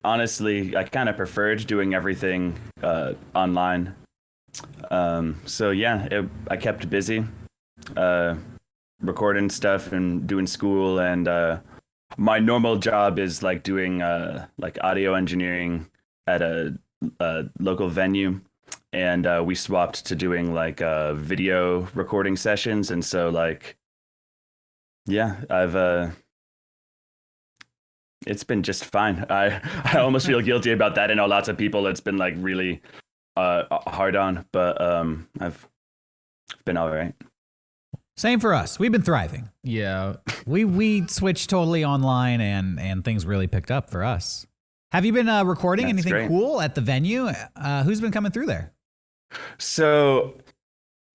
honestly I kind of preferred doing everything online. So yeah, I kept busy, recording stuff and doing school, and my normal job is like doing like audio engineering at a local venue. And we swapped to doing like video recording sessions, and so like, yeah, it's been just fine. I almost feel guilty about that. I know lots of people it's been like really hard on, but I've been all right. Same for us. We've been thriving. Yeah. We switched totally online, and things really picked up for us. Have you been recording That's anything great. cool at the venue? Who's been coming through there? So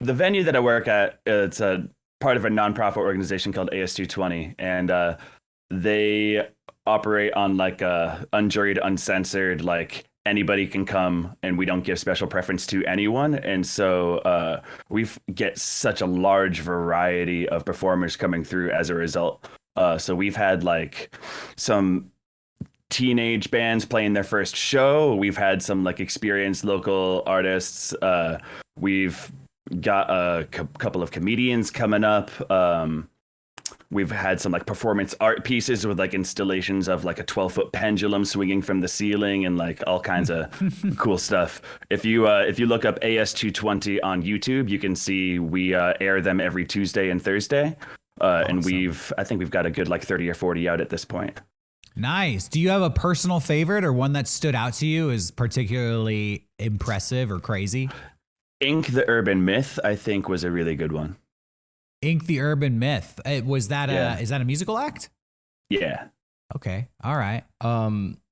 the venue that I work at, it's a part of a nonprofit organization called AS220, and they operate on like a unjuried, uncensored, like anybody can come, and we don't give special preference to anyone. And so we get such a large variety of performers coming through as a result. So we've had like some teenage bands playing their first show. We've had some like experienced local artists. We've got a couple of comedians coming up. We've had some like performance art pieces with like installations of like a 12-foot pendulum swinging from the ceiling and like all kinds of cool stuff. If you look up AS220 on YouTube, you can see we air them every Tuesday and Thursday. Awesome. And I think we've got a good like 30 or 40 out at this point. Nice. Do you have a personal favorite or one that stood out to you as particularly impressive or crazy? Ink the Urban Myth, I think, was a really good one. Ink the Urban Myth. Is that a musical act? Yeah. Okay. All right.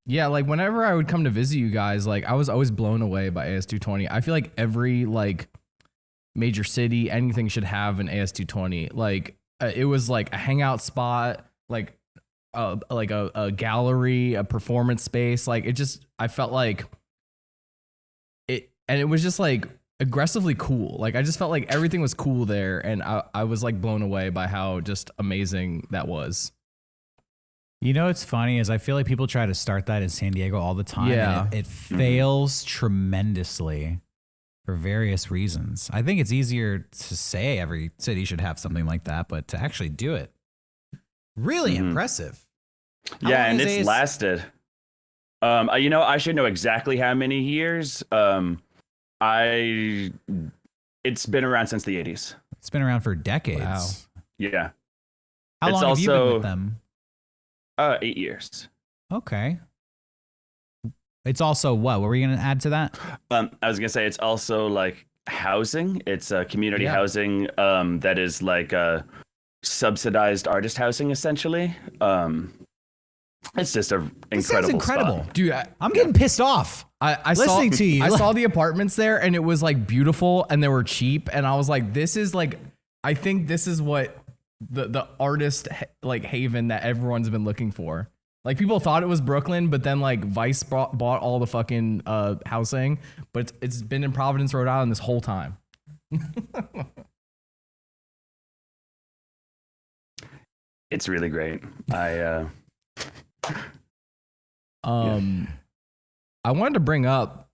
Yeah, like whenever I would come to visit you guys, like I was always blown away by AS220. I feel like every like major city, anything should have an AS220. Like it was like a hangout spot, like a gallery, a performance space. Like I felt like it, and it was just like aggressively cool. Like I just felt like everything was cool there, and I was like blown away by how just amazing that was. You know what's funny is I feel like people try to start that in San Diego all the time. Yeah. And it fails tremendously for various reasons. I think it's easier to say every city should have something like that, but to actually do it, really impressive. How Yeah, long and is it's AS lasted. I should know exactly how many years. It's been around since the 80s. It's been around for decades. Wow. Yeah. How It's long have you been also- with them? 8 years. Okay. It's also what? What were you going to add to that? I was gonna say it's also like housing. It's a community Yeah. housing that is like subsidized artist housing essentially. It's just a This sounds incredible incredible. spot. Dude, I'm getting pissed off. I Listening to you. I saw the apartments there, and it was like beautiful, and they were cheap, and I was like, this is like, I think this is what the artist like haven that everyone's been looking for. Like people thought it was Brooklyn, but then like Vice bought all the fucking housing, but it's been in Providence, Rhode Island this whole time. It's really great. I wanted to bring up,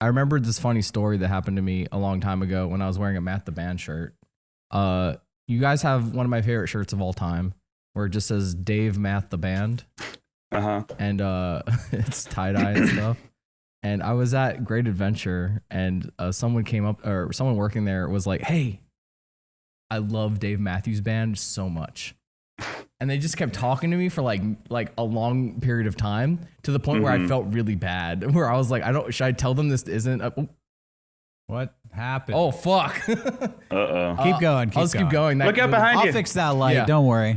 I remembered this funny story that happened to me a long time ago when I was wearing a Matt the Band shirt. You guys have one of my favorite shirts of all time where it just says Dave Matt the Band. And it's tie-dye and stuff. And I was at Great Adventure, and someone came up, or someone working there was like, "Hey, I love Dave Matthews Band so much." and they just kept talking to me for like a long period of time to the point where I felt really bad. Where I was like, should I tell them this isn't? What happened? Oh fuck! Keep going. I'll just keep going. Look out behind you. I'll fix that light. Yeah. Don't worry.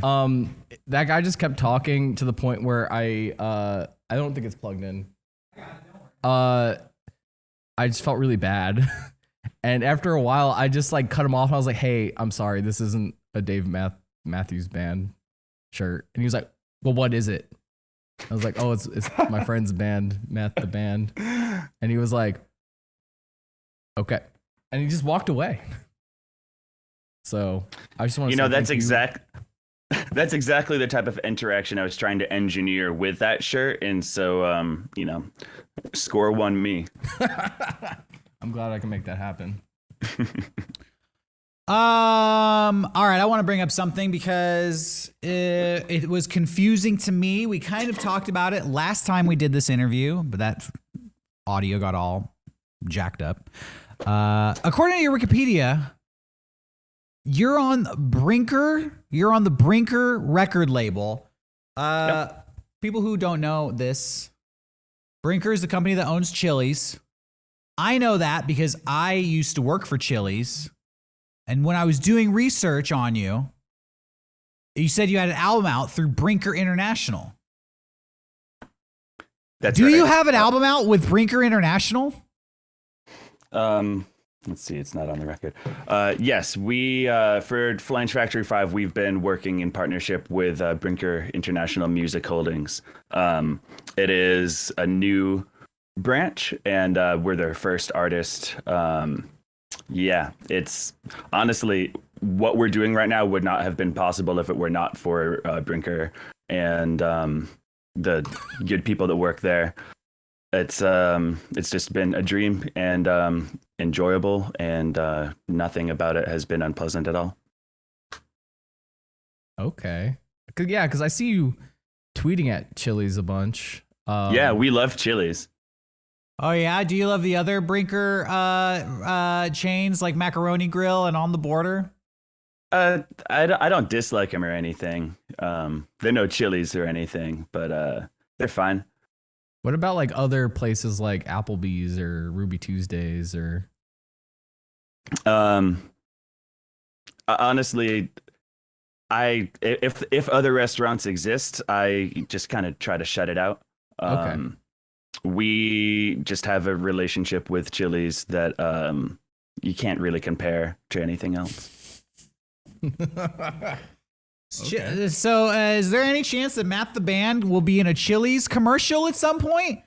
That guy just kept talking to the point where I don't think it's plugged in. I just felt really bad. And after a while, I just like cut him off. And I was like, "Hey, I'm sorry. This isn't a Dave Matthews Band shirt." And he was like, "Well, what is it?" I was like, "Oh, it's my friend's band, Matt the Band." And he was like, "Okay," and he just walked away. So I just want to, that's exactly the type of interaction I was trying to engineer with that shirt, and so score one me. I'm glad I can make that happen. All right, I want to bring up something because it was confusing to me. We kind of talked about it last time we did this interview, but that audio got all jacked up. According to your Wikipedia, you're on Brinker. You're on the Brinker record label. Yep. People who don't know this, Brinker is the company that owns Chili's. I know that because I used to work for Chili's. And when I was doing research on you, you said you had an album out through Brinker International. That's Do right. you have an album out with Brinker International? Let's see, it's not on the record. Yes, we for Flange Factory 5, we've been working in partnership with Brinker International Music Holdings. It is a new branch, and we're their first artist. Yeah, it's honestly what we're doing right now would not have been possible if it were not for Brinker and the good people that work there. It's just been a dream and enjoyable, and nothing about it has been unpleasant at all. Okay. Yeah, because I see you tweeting at Chili's a bunch. Yeah, we love Chili's. Oh yeah, do you love the other Brinker chains like Macaroni Grill and On the Border? I don't dislike them or anything. They're no Chili's or anything, but they're fine. What about like other places like Applebee's or Ruby Tuesdays or? Honestly, if other restaurants exist, I just kind of try to shut it out. Okay. We just have a relationship with Chili's that you can't really compare to anything else. Okay. So is there any chance that Matt the Band will be in a Chili's commercial at some point?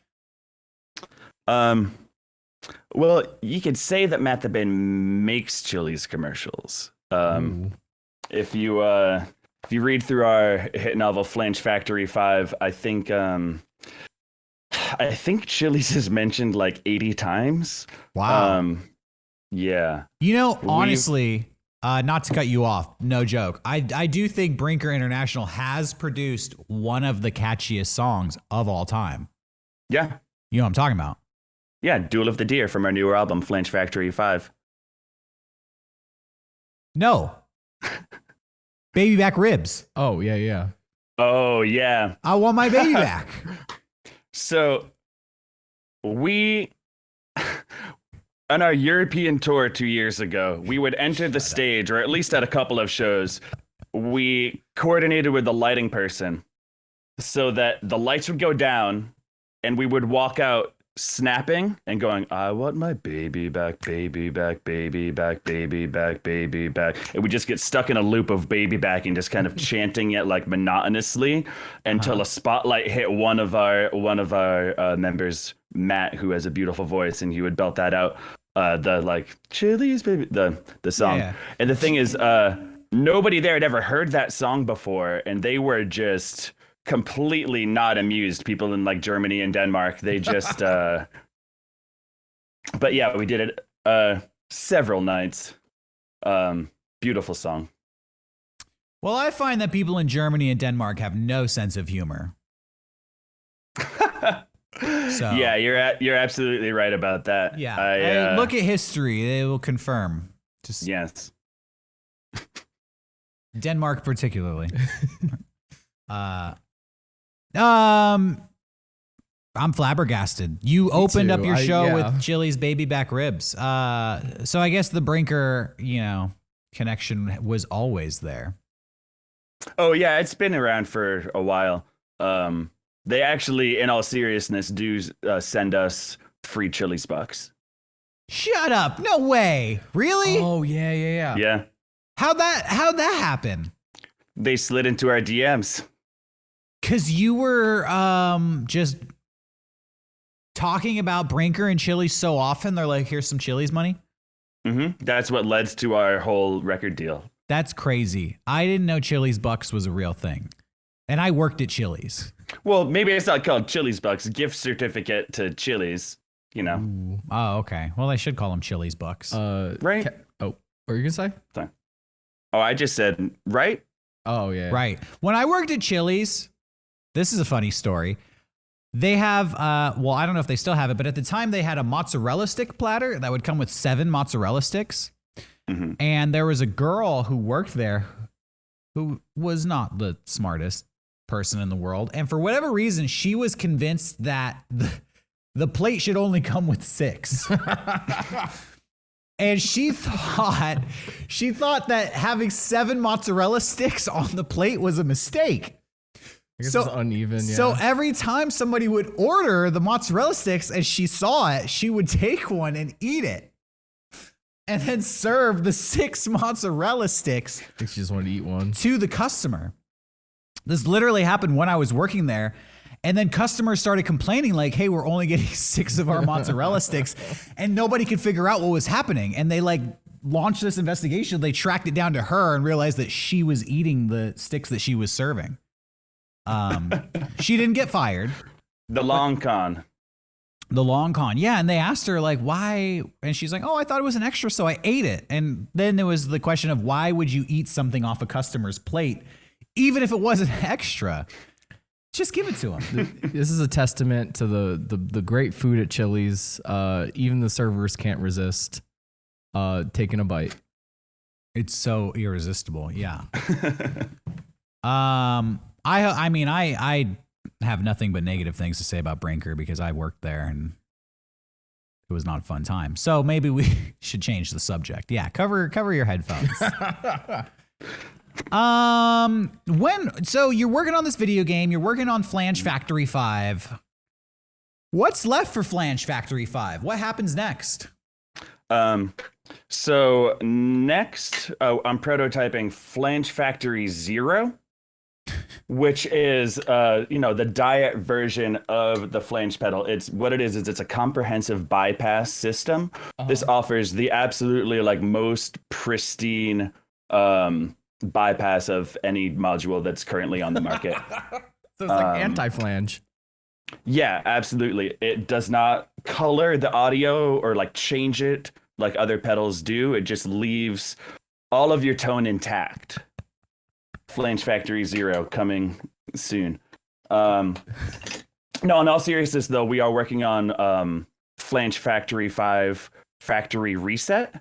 Well, you could say that Matt the Band makes Chili's commercials. If you read through our hit novel Flange Factory 5, I think Chili's is mentioned like 80 times. Wow. Yeah. You know, honestly, not to cut you off, no joke. I do think Brinker International has produced one of the catchiest songs of all time. Yeah. You know what I'm talking about? Yeah, Duel of the Deer from our newer album, Flange Factory 5. No. Baby back ribs. Oh, yeah. Oh, yeah. I want my baby back. So we, on our European tour 2 years ago, we would enter the stage, or at least at a couple of shows, we coordinated with the lighting person so that the lights would go down and we would walk out snapping and going, I want my baby back, baby back, baby back, baby back, baby back. And we just get stuck in a loop of baby back and just kind of chanting it like monotonously until a spotlight hit one of our members, Matt, who has a beautiful voice, and he would belt that out. The like Chili's baby, the song. Yeah. And the thing is, nobody there had ever heard that song before, and they were just completely not amused. People in like Germany and Denmark, they just but yeah, we did it several nights. Beautiful song. Well, I find that people in Germany and Denmark have no sense of humor. So yeah, you're absolutely right about that. Yeah, look at history; they will confirm. Yes, Denmark particularly. I'm flabbergasted. You opened up your show with Chili's baby back ribs. So I guess the Brinker, connection was always there. Oh yeah, it's been around for a while. They actually, in all seriousness, do send us free Chili's bucks. Shut up! No way! Really? Oh yeah. Yeah. How'd that happen? They slid into our DMs. 'Cause you were just talking about Brinker and Chili's so often, they're like, here's some Chili's money. Mm-hmm. That's what led to our whole record deal. That's crazy. I didn't know Chili's bucks was a real thing. And I worked at Chili's. Well, maybe it's not called Chili's bucks. Gift certificate to Chili's, Ooh. Oh, okay. Well, I should call them Chili's bucks. Right? What were you going to say? Sorry. Oh, I just said, right? Oh, yeah. Right. When I worked at Chili's, this is a funny story. They have, I don't know if they still have it, but at the time they had a mozzarella stick platter that would come with 7 mozzarella sticks. Mm-hmm. And there was a girl who worked there who was not the smartest person in the world. And for whatever reason, she was convinced that the plate should only come with 6. And she thought that having 7 mozzarella sticks on the plate was a mistake. I guess it's uneven, yeah. So every time somebody would order the mozzarella sticks and she saw it, she would take one and eat it. And then serve the 6 mozzarella sticks. I think she just wanted to eat one. To the customer. This literally happened when I was working there. And then customers started complaining like, hey, we're only getting 6 of our mozzarella sticks. And nobody could figure out what was happening. And they launched this investigation. They tracked it down to her and realized that she was eating the sticks that she was serving. She didn't get fired. The long con. Yeah. And they asked her why? And she's like, oh, I thought it was an extra, so I ate it. And then there was the question of why would you eat something off a customer's plate, even if it wasn't extra? Just give it to them. This is a testament to the great food at Chili's. Even the servers can't resist taking a bite. It's so irresistible. Yeah. I have nothing but negative things to say about Brinker because I worked there and it was not a fun time. So maybe we should change the subject. Yeah, cover your headphones. So you're working on this video game, you're working on Flange Factory 5. What's left for Flange Factory 5? What happens next? So next, I'm prototyping Flange Factory 0. Which is, the diet version of the flange pedal. It's a comprehensive bypass system. Uh-huh. This offers the absolutely most pristine bypass of any module that's currently on the market. So it's like anti-flange. Yeah, absolutely. It does not color the audio or change it like other pedals do. It just leaves all of your tone intact. Flange Factory 0 coming soon. No, in all seriousness, though, we are working on Flange Factory 5 Factory Reset,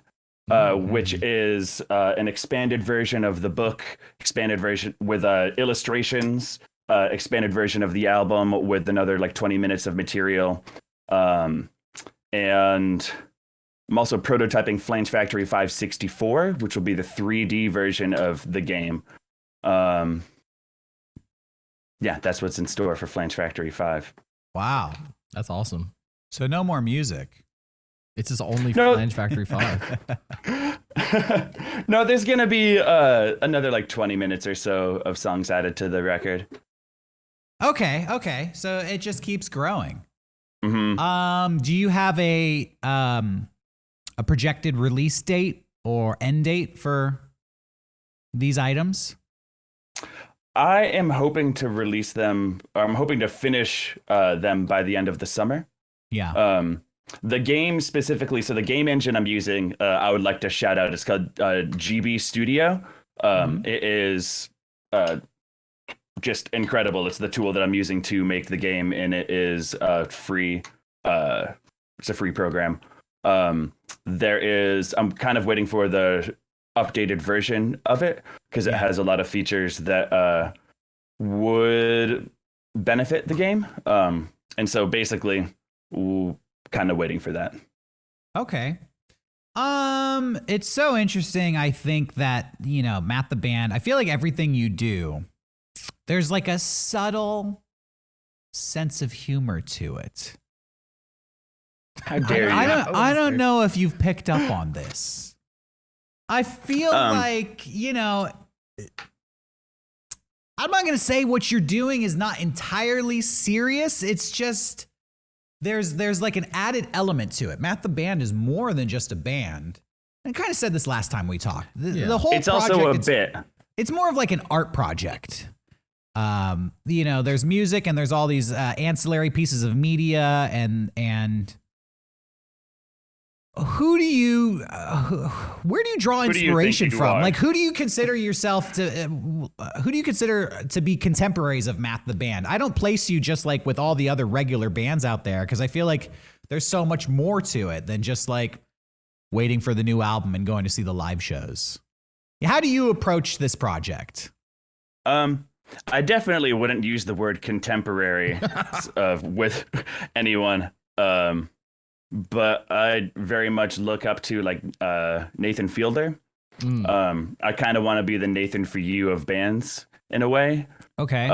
which is an expanded version of the book, expanded version with illustrations, expanded version of the album with another 20 minutes of material. And I'm also prototyping Flange Factory 564, which will be the 3D version of the game. Yeah, that's what's in store for Flange Factory 5. Wow. That's awesome. So no more music. It's his only Flange Factory 5. No, there's going to be another 20 minutes or so of songs added to the record. Okay. So it just keeps growing. Mm-hmm. Do you have a projected release date or end date for these items? I am hoping to release them. I'm hoping to finish them by the end of the summer. Yeah. The game specifically, so the game engine I'm using, I would like to shout out. It's called GB Studio. It is just incredible. It's the tool that I'm using to make the game, and it is free. It's a free program. I'm kind of waiting for the updated version of it because it has a lot of features that would benefit the game. And so basically, kind of waiting for that. Okay. It's so interesting. I think that, Matt the Band, I feel like everything you do, there's like a subtle sense of humor to it. How dare you? I don't know if you've picked up on this. I feel like, I'm not going to say what you're doing is not entirely serious. It's just there's like an added element to it. Matt the Band is more than just a band. I kind of said this last time we talked. The whole it's project, also a bit. It's more of like an art project. There's music and there's all these ancillary pieces of media and where do you draw inspiration from? Like, who do you consider yourself who do you consider to be contemporaries of Matt the Band? I don't place you just like with all the other regular bands out there, because I feel like there's so much more to it than just like waiting for the new album and going to see the live shows. How do you approach this project? I definitely wouldn't use the word contemporary with anyone. But I very much look up to like Nathan Fielder. I kind of want to be the Nathan for you of bands in a way. Okay.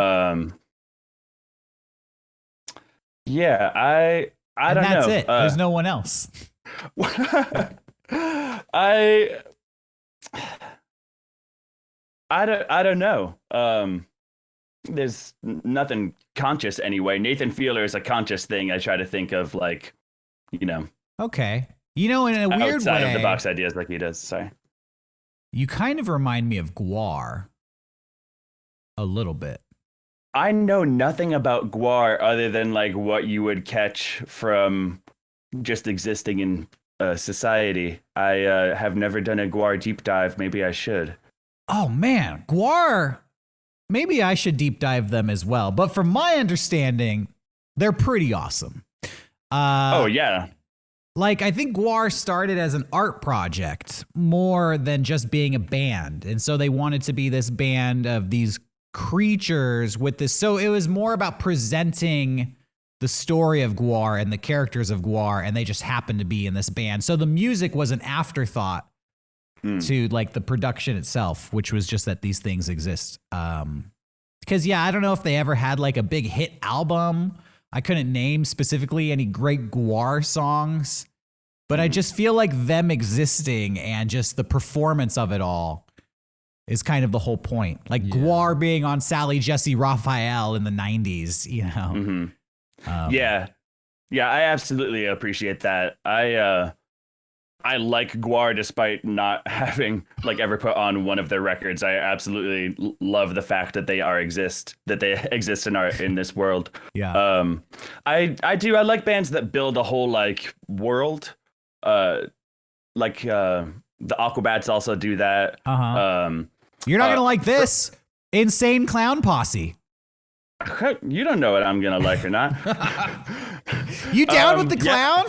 Yeah, I don't know. That's it. There's no one else. I don't know. There's nothing conscious anyway. Nathan Fielder is a conscious thing. I try to think of like, Okay. In a weird way, outside of the box ideas like he does. Sorry. You kind of remind me of Gwar a little bit. I know nothing about Gwar other than like what you would catch from just existing in society. I have never done a Gwar deep dive. Maybe I should. Oh man, Gwar. Maybe I should deep dive them as well. But from my understanding, they're pretty awesome. Oh yeah. Like, I think Gwar started as an art project more than just being a band. And so they wanted to be this band of these creatures with this. So it was more about presenting the story of Gwar and the characters of Gwar, and they just happened to be in this band. So the music was an afterthought to like the production itself, which was just that these things exist. Because I don't know if they ever had like a big hit album. I couldn't name specifically any great Gwar songs, but I just feel like them existing and just the performance of it all is kind of the whole point. Like Gwar being on Sally Jesse Raphael in the 90s, Yeah, I absolutely appreciate that. I like Gwar despite not having like ever put on one of their records. I absolutely love the fact that they exist in this world. Yeah. I like bands that build a whole like world. The Aquabats also do that. You're not gonna like this. Insane Clown Posse. You don't know what I'm gonna like or not. You down with the clown?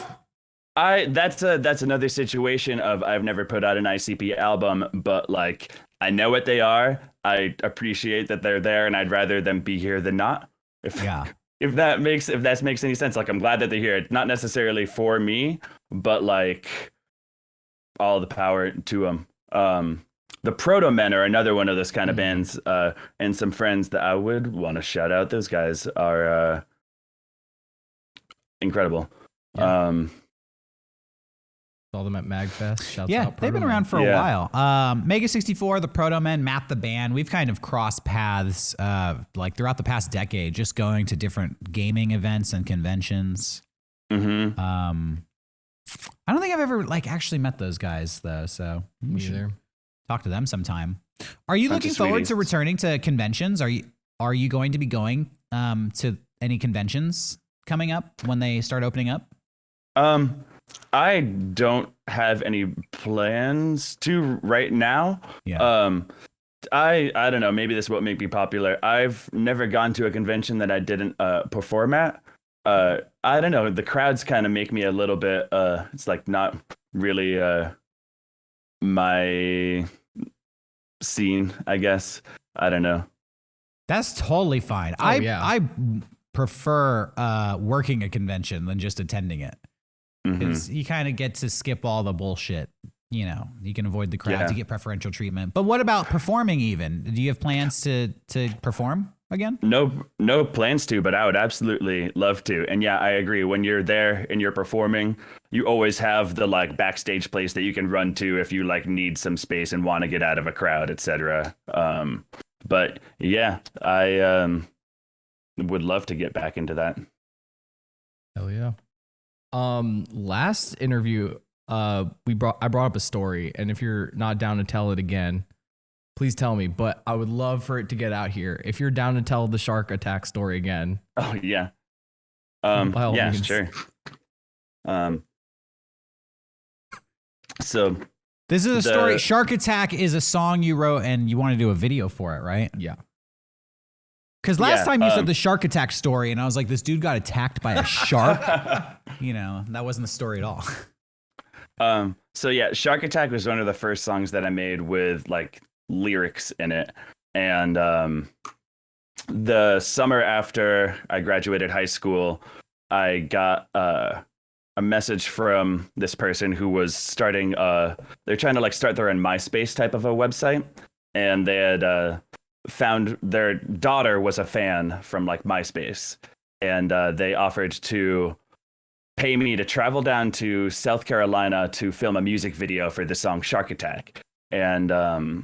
That's another situation of I've never put out an ICP album, but like I know what they are. I appreciate that they're there, and I'd rather them be here than not. If that makes any sense. Like I'm glad that they're here. It's not necessarily for me, but like all the power to them. The Proto Men are another one of those kind of bands, and some friends that I would want to shout out. Those guys are incredible. Yeah. Saw them at MagFest. Shouts out they've been around for a while. Mega64, the Proto Men, Matt the Band. We've kind of crossed paths like throughout the past decade, just going to different gaming events and conventions. Mm-hmm. I don't think I've ever like actually met those guys though, so we should talk to them sometime. Are you looking forward to returning to conventions? Are you going to be going to any conventions coming up when they start opening up? I don't have any plans to right now. Yeah. I don't know. Maybe this won't make me popular. I've never gone to a convention that I didn't perform at. I don't know. The crowds kind of make me a little bit. It's like not really my scene, I guess. I don't know. That's totally fine. I prefer working a convention than just attending it. Because you kind of get to skip all the bullshit. You know, you can avoid the crowds, you get preferential treatment. But what about performing even? Do you have plans to perform again? No plans to, but I would absolutely love to. And yeah, I agree. When you're there and you're performing, you always have the like backstage place that you can run to if you like need some space and want to get out of a crowd, etc. But yeah, I would love to get back into that. Hell yeah. Last interview, I brought up a story, and if you're not down to tell it again, please tell me. But I would love for it to get out here. If you're down to tell the shark attack story again. Oh yeah. Yeah, sure. So this is a story. Shark Attack is a song you wrote, and you want to do a video for it, right? Yeah. Because last time you said the shark attack story, and I was like, this dude got attacked by a shark. You know, that wasn't the story at all. So yeah, Shark Attack was one of the first songs that I made with like lyrics in it. And the summer after I graduated high school, I got a message from this person who was starting they're trying to like start their own MySpace type of a website, and they had found their daughter was a fan from like MySpace, and they offered to pay me to travel down to South Carolina to film a music video for the song Shark Attack. And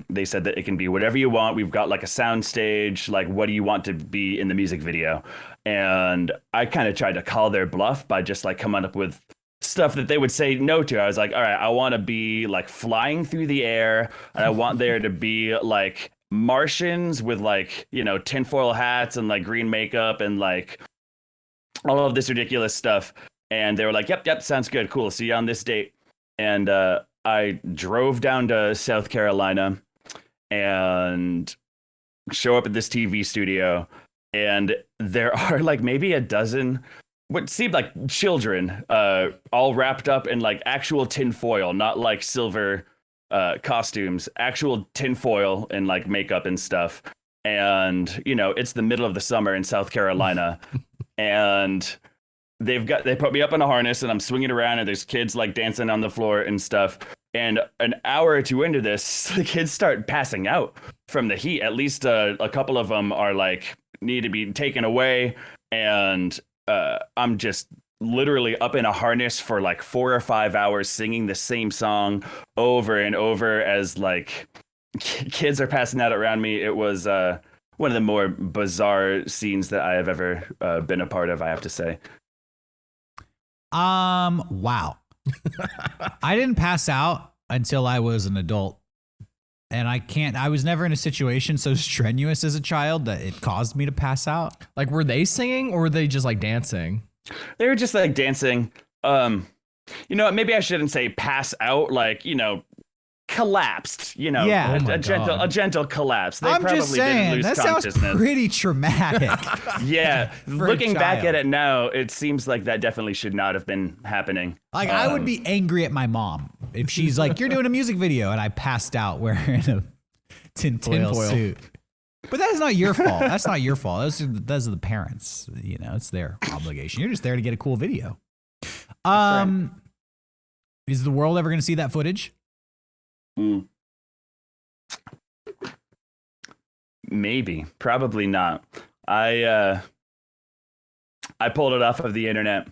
they said that it can be whatever you want. We've got like a sound stage. Like, what do you want to be in the music video? And I kind of tried to call their bluff by just like coming up with stuff that they would say no to. I was like, all right, I want to be like flying through the air, and I want there to be like Martians with like, you know, tinfoil hats and like green makeup and like all of this ridiculous stuff. And they were like, yep, sounds good. Cool. See you on this date. And I drove down to South Carolina and show up at this TV studio. And there are like maybe a dozen what seemed like children all wrapped up in like actual tinfoil, not like silver costumes, actual tinfoil and like makeup and stuff. And, you know, it's the middle of the summer in South Carolina. And they put me up in a harness and I'm swinging around and there's kids like dancing on the floor and stuff. And an hour or two into this, the kids start passing out from the heat. At least a couple of them are like need to be taken away. And I'm just literally up in a harness for like 4 or 5 hours singing the same song over and over as like kids are passing out around me. It was one of the more bizarre scenes that I have ever been a part of, I have to say. Wow. I didn't pass out until I was an adult. And I was never in a situation so strenuous as a child that it caused me to pass out. Like, were they singing or were they just like dancing? They were just like dancing. You know, maybe I shouldn't say pass out, like, you know, collapsed, you know, yeah. a gentle collapse. They I'm probably just saying, didn't lose that consciousness. sounds pretty traumatic. Yeah, looking back at it now, it seems like that definitely should not have been happening. Like, I would be angry at my mom if she's like, you're doing a music video and I passed out wearing a tinfoil suit. But that's not your fault. That's not your fault. Those are the parents. You know, it's their obligation. You're just there to get a cool video. Right. Is the world ever going to see that footage? Maybe, probably not. I pulled it off of the internet.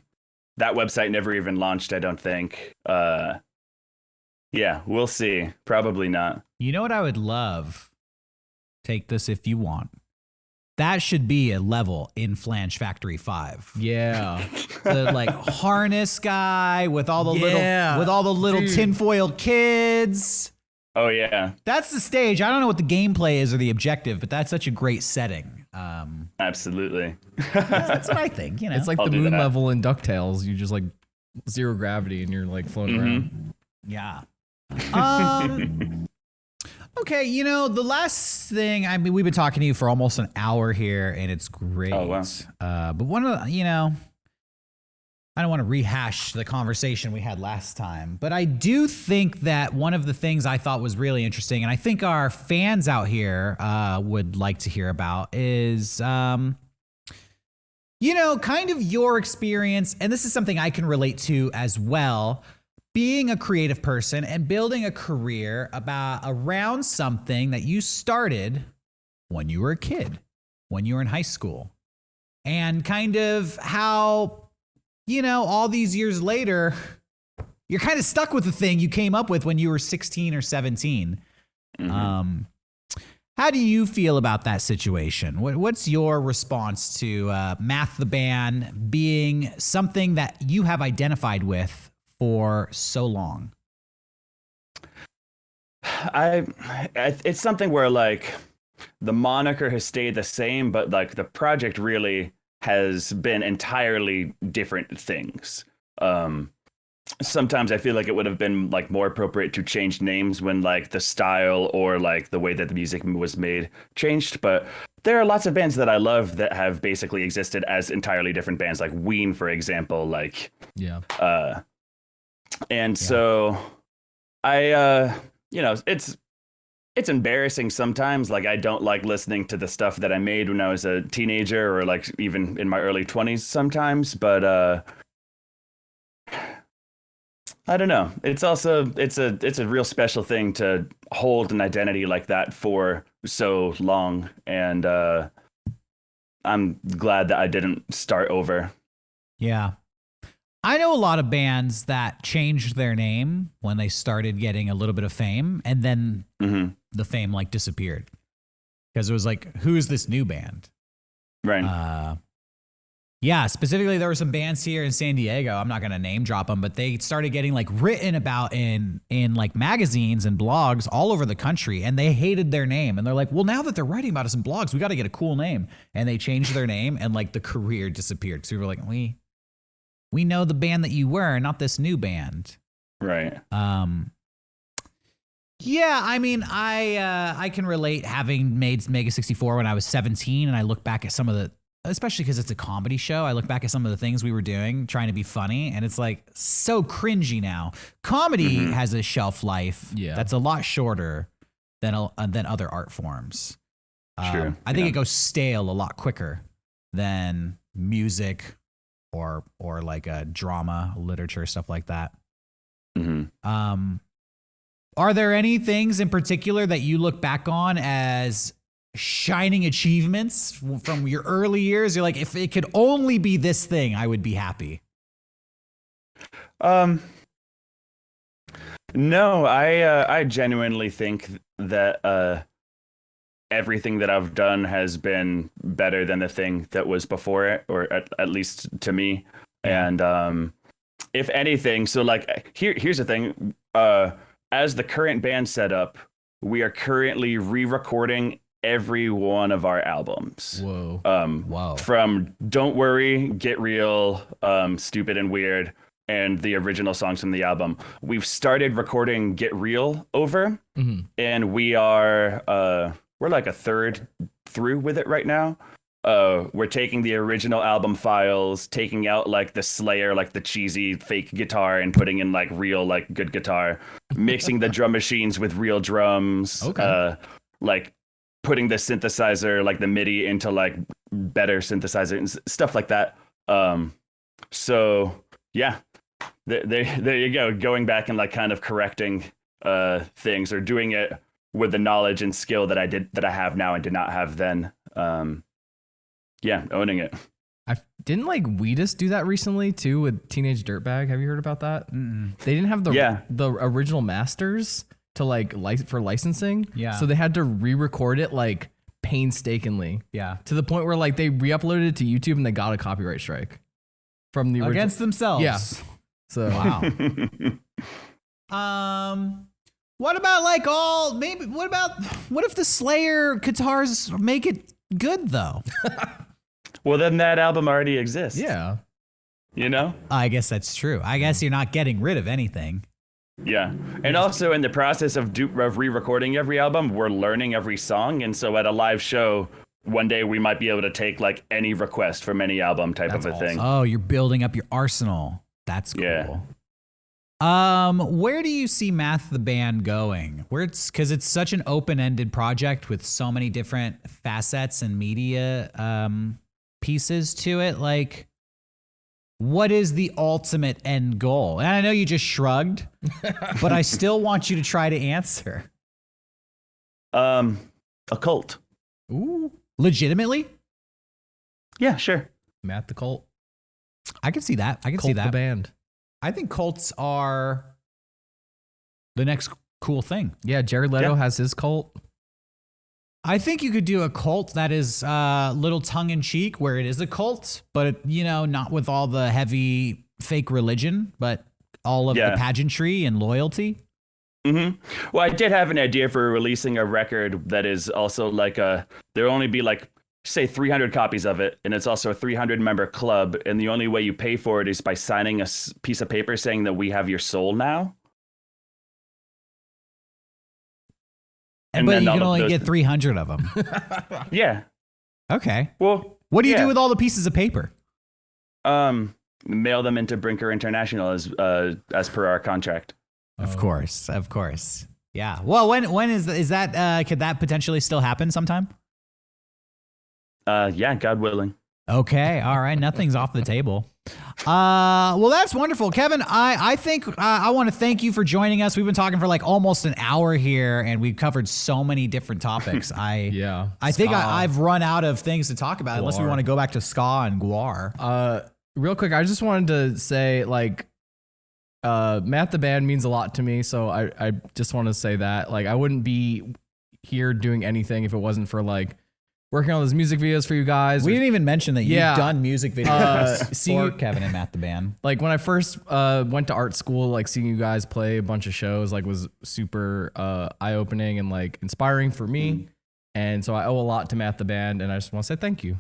That website never even launched, I don't think. Yeah, we'll see. Probably not. You know what I would love? Take this if you want. That should be a level in Flange Factory 5. Yeah. The like harness guy with all the little Dude. tinfoil kids. Oh yeah. That's the stage. I don't know what the gameplay is or the objective, but that's such a great setting. Absolutely. That's what I think, you know. It's like the moon level in DuckTales. You just like zero gravity and you're like floating around. Yeah. Okay, you know, the last thing, I mean, we've been talking to you for almost an hour here, and it's great. Oh, wow. But one of the, you know, I don't want to rehash the conversation we had last time, but I do think that one of the things I thought was really interesting, and I think our fans out here would like to hear about, is, kind of your experience, and this is something I can relate to as well, being a creative person and building a career around something that you started when you were a kid, when you were in high school, and kind of how, all these years later, you're kind of stuck with the thing you came up with when you were 16 or 17. Mm-hmm. How do you feel about that situation? What's your response to Math the Band being something that you have identified with for so long? It's something where like the moniker has stayed the same, but like the project really has been entirely different things. Sometimes I feel like it would have been like more appropriate to change names when like the style or like the way that the music was made changed. But there are lots of bands that I love that have basically existed as entirely different bands, like Ween, for example. Like, yeah. So I, it's embarrassing sometimes. Like, I don't like listening to the stuff that I made when I was a teenager or like even in my early 20s sometimes. But I don't know. It's also it's a real special thing to hold an identity like that for so long. And I'm glad that I didn't start over. Yeah. I know a lot of bands that changed their name when they started getting a little bit of fame, and then the fame like disappeared because it was like, who's this new band? Right. Yeah, specifically there were some bands here in San Diego. I'm not going to name drop them, but they started getting like written about in like magazines and blogs all over the country, and they hated their name. And they're like, well, now that they're writing about us in blogs, we got to get a cool name. And they changed their name, and like the career disappeared. Because we were like, we know the band that you were, not this new band. Right. Yeah, I mean, I can relate having made Mega64 when I was 17, and I look back at some of the, especially because it's a comedy show, I look back at some of the things we were doing, trying to be funny, and it's like so cringy now. Comedy has a shelf life that's a lot shorter than other art forms. Sure. I think it goes stale a lot quicker than music or like a drama, literature, stuff like that. Are there any things in particular that you look back on as shining achievements from your early years? You're like, if it could only be this thing, I would be happy. No, I genuinely think that everything that I've done has been better than the thing that was before it, or at least to me. Yeah. And if anything, so like here's the thing. As the current band setup, we are currently re-recording every one of our albums. Whoa. Wow. From Don't Worry, Get Real, Stupid and Weird, and the original songs from the album. We've started recording Get Real over, and we're like a third through with it right now. We're taking the original album files, taking out like the Slayer, like the cheesy fake guitar, and putting in like real, like good guitar, mixing the drum machines with real drums, like putting the synthesizer, like the MIDI, into like better synthesizer and stuff like that. So yeah, there you go. Going back and like kind of correcting things, or doing it with the knowledge and skill that I have now and did not have then. Yeah, owning it. I didn't like Wheatus do that recently too with Teenage Dirtbag. Have you heard about that? They didn't have the original masters to like for licensing. Yeah. So they had to re-record it like painstakingly. Yeah. To the point where like they re-uploaded it to YouTube and they got a copyright strike from the original. Against themselves. Yeah. So wow. What about like what if the Slayer guitars make it good though? Well, then that album already exists. Yeah. You know? I guess that's true. I guess you're not getting rid of anything. Yeah. And also in the process of re-recording every album, we're learning every song. And so at a live show, one day we might be able to take like any request from any album type of a thing. Oh, you're building up your arsenal. That's cool. Yeah. Where do you see Math the Band going? Because it's such an open-ended project with so many different facets and media pieces to it. Like, what is the ultimate end goal? And I know you just shrugged, but I still want you to try to answer. A cult. Ooh, legitimately? Yeah, sure. Matt the Cult. I can see that. I can Cult see that. the band. I think cults are the next cool thing. Yeah, Jared Leto has his cult. I think you could do a cult that is little tongue-in-cheek, where it is a cult, but, not with all the heavy fake religion, but all of the pageantry and loyalty. Mm-hmm. Well, I did have an idea for releasing a record that is also like there'll only be like, say 300 copies of it, and it's also a 300-member club, and the only way you pay for it is by signing a piece of paper saying that we have your soul now. But you can only get 300 of them. Yeah. Okay. Well, what do you do with all the pieces of paper? Mail them into Brinker International as per our contract. Of course. Yeah. Well, when is that? Could that potentially still happen sometime? Yeah, God willing. Okay. All right. Nothing's off the table. Well, that's wonderful, Kevin. I think I want to thank you for joining us. We've been talking for like almost an hour here, and we've covered so many different topics. I think I've run out of things to talk about, unless we want to go back to ska and guar. Real quick, I just wanted to say, like, Matt the Band means a lot to me, so I just want to say that, like, I wouldn't be here doing anything if it wasn't for like working on those music videos for you guys. We didn't even mention that you've done music videos for Kevin and Matt the Band. Like, when I first went to art school, like, seeing you guys play a bunch of shows, like, was super eye-opening and like inspiring for me. And so I owe a lot to Matt the Band, and I just want to say thank you.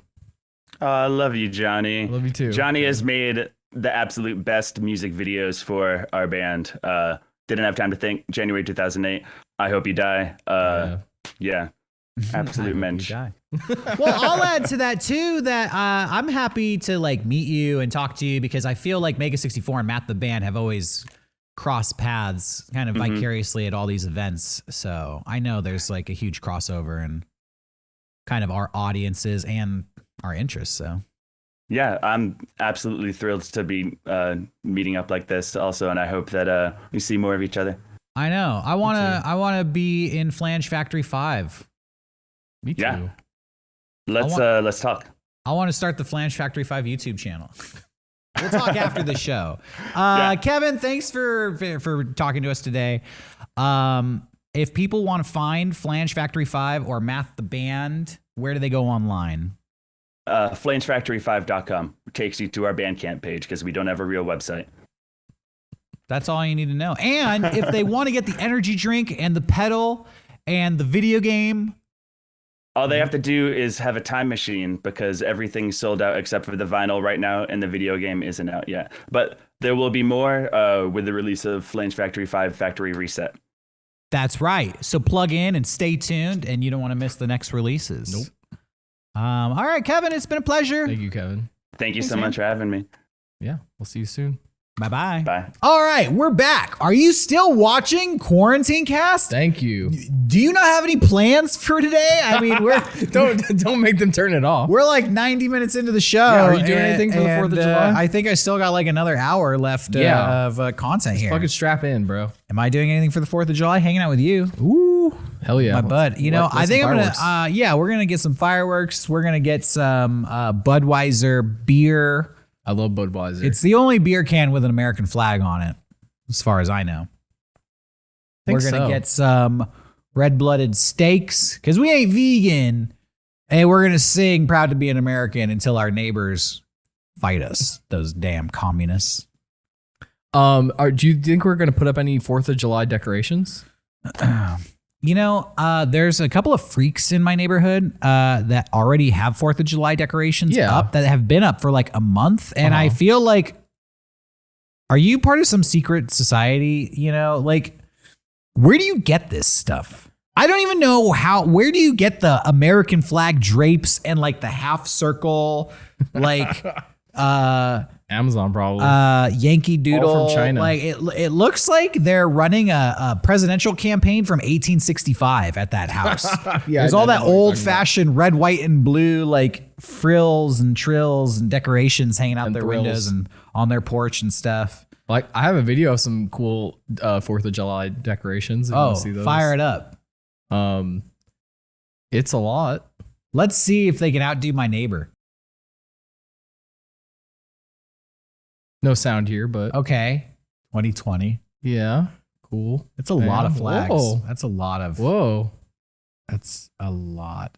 I love you, Johnny. I love you too. Johnny has made the absolute best music videos for our band. Didn't have time to think. January 2008. I Hope You Die. Yeah. Absolute mensch. Well, I'll add to that too that I'm happy to like meet you and talk to you, because I feel like Mega64 and Matt the Band have always crossed paths kind of vicariously at all these events. So I know there's like a huge crossover in kind of our audiences and our interests. So yeah, I'm absolutely thrilled to be meeting up like this also, and I hope that we see more of each other. I know. I wanna be in Flange Factory 5. Me too. Yeah. Let's talk. I want to start the Flange Factory 5 YouTube channel. We'll talk after the show. Kevin, thanks for talking to us today. If people want to find Flange Factory 5 or Math the Band, where do they go online? FlangeFactory5.com takes you to our Bandcamp page, because we don't have a real website. That's all you need to know. And if they want to get the energy drink and the pedal and the video game, all they have to do is have a time machine, because everything's sold out except for the vinyl right now, and the video game isn't out yet. But there will be more with the release of Flange Factory 5 Factory Reset. That's right. So plug in and stay tuned, and you don't want to miss the next releases. Nope. All right, Kevin, it's been a pleasure. Thank you, Kevin. Thanks so much for having me. Yeah, we'll see you soon. Bye-bye. Bye. All right, we're back. Are you still watching Quarantine Cast? Thank you. Do you not have any plans for today? I mean, don't make them turn it off. We're like 90 minutes into the show. Yeah, are you doing anything for the 4th of July? I think I still got like another hour left of content here. Fucking strap in, bro. Am I doing anything for the 4th of July? Hanging out with you. Ooh. Hell yeah. My bud. You know, I think I'm going to, we're going to get some fireworks. We're going to get some Budweiser beer. I love Budweiser. It's the only beer can with an American flag on it, as far as I know. We're going to get some red-blooded steaks, because we ain't vegan, and we're going to sing Proud to be an American until our neighbors fight us, those damn communists. Do you think we're going to put up any 4th of July decorations? You know, there's a couple of freaks in my neighborhood that already have 4th of July decorations up, that have been up for like a month. And I feel like, are you part of some secret society? You know, like, where do you get this stuff? I don't even know where do you get the American flag drapes and like the half circle, like Amazon probably. Yankee Doodle. All from China. Like it looks like they're running a presidential campaign from 1865 at that house. Yeah, there's all that old fashioned red, white, and blue like frills and trills and decorations hanging out their windows and on their porch and stuff. Like I have a video of some cool 4th of July decorations. If you want to see those. Fire it up. It's a lot. Let's see if they can outdo my neighbor. No sound here, but okay. 2020. Yeah, cool. It's a lot of flags. Whoa. That's a lot of. Whoa. That's a lot.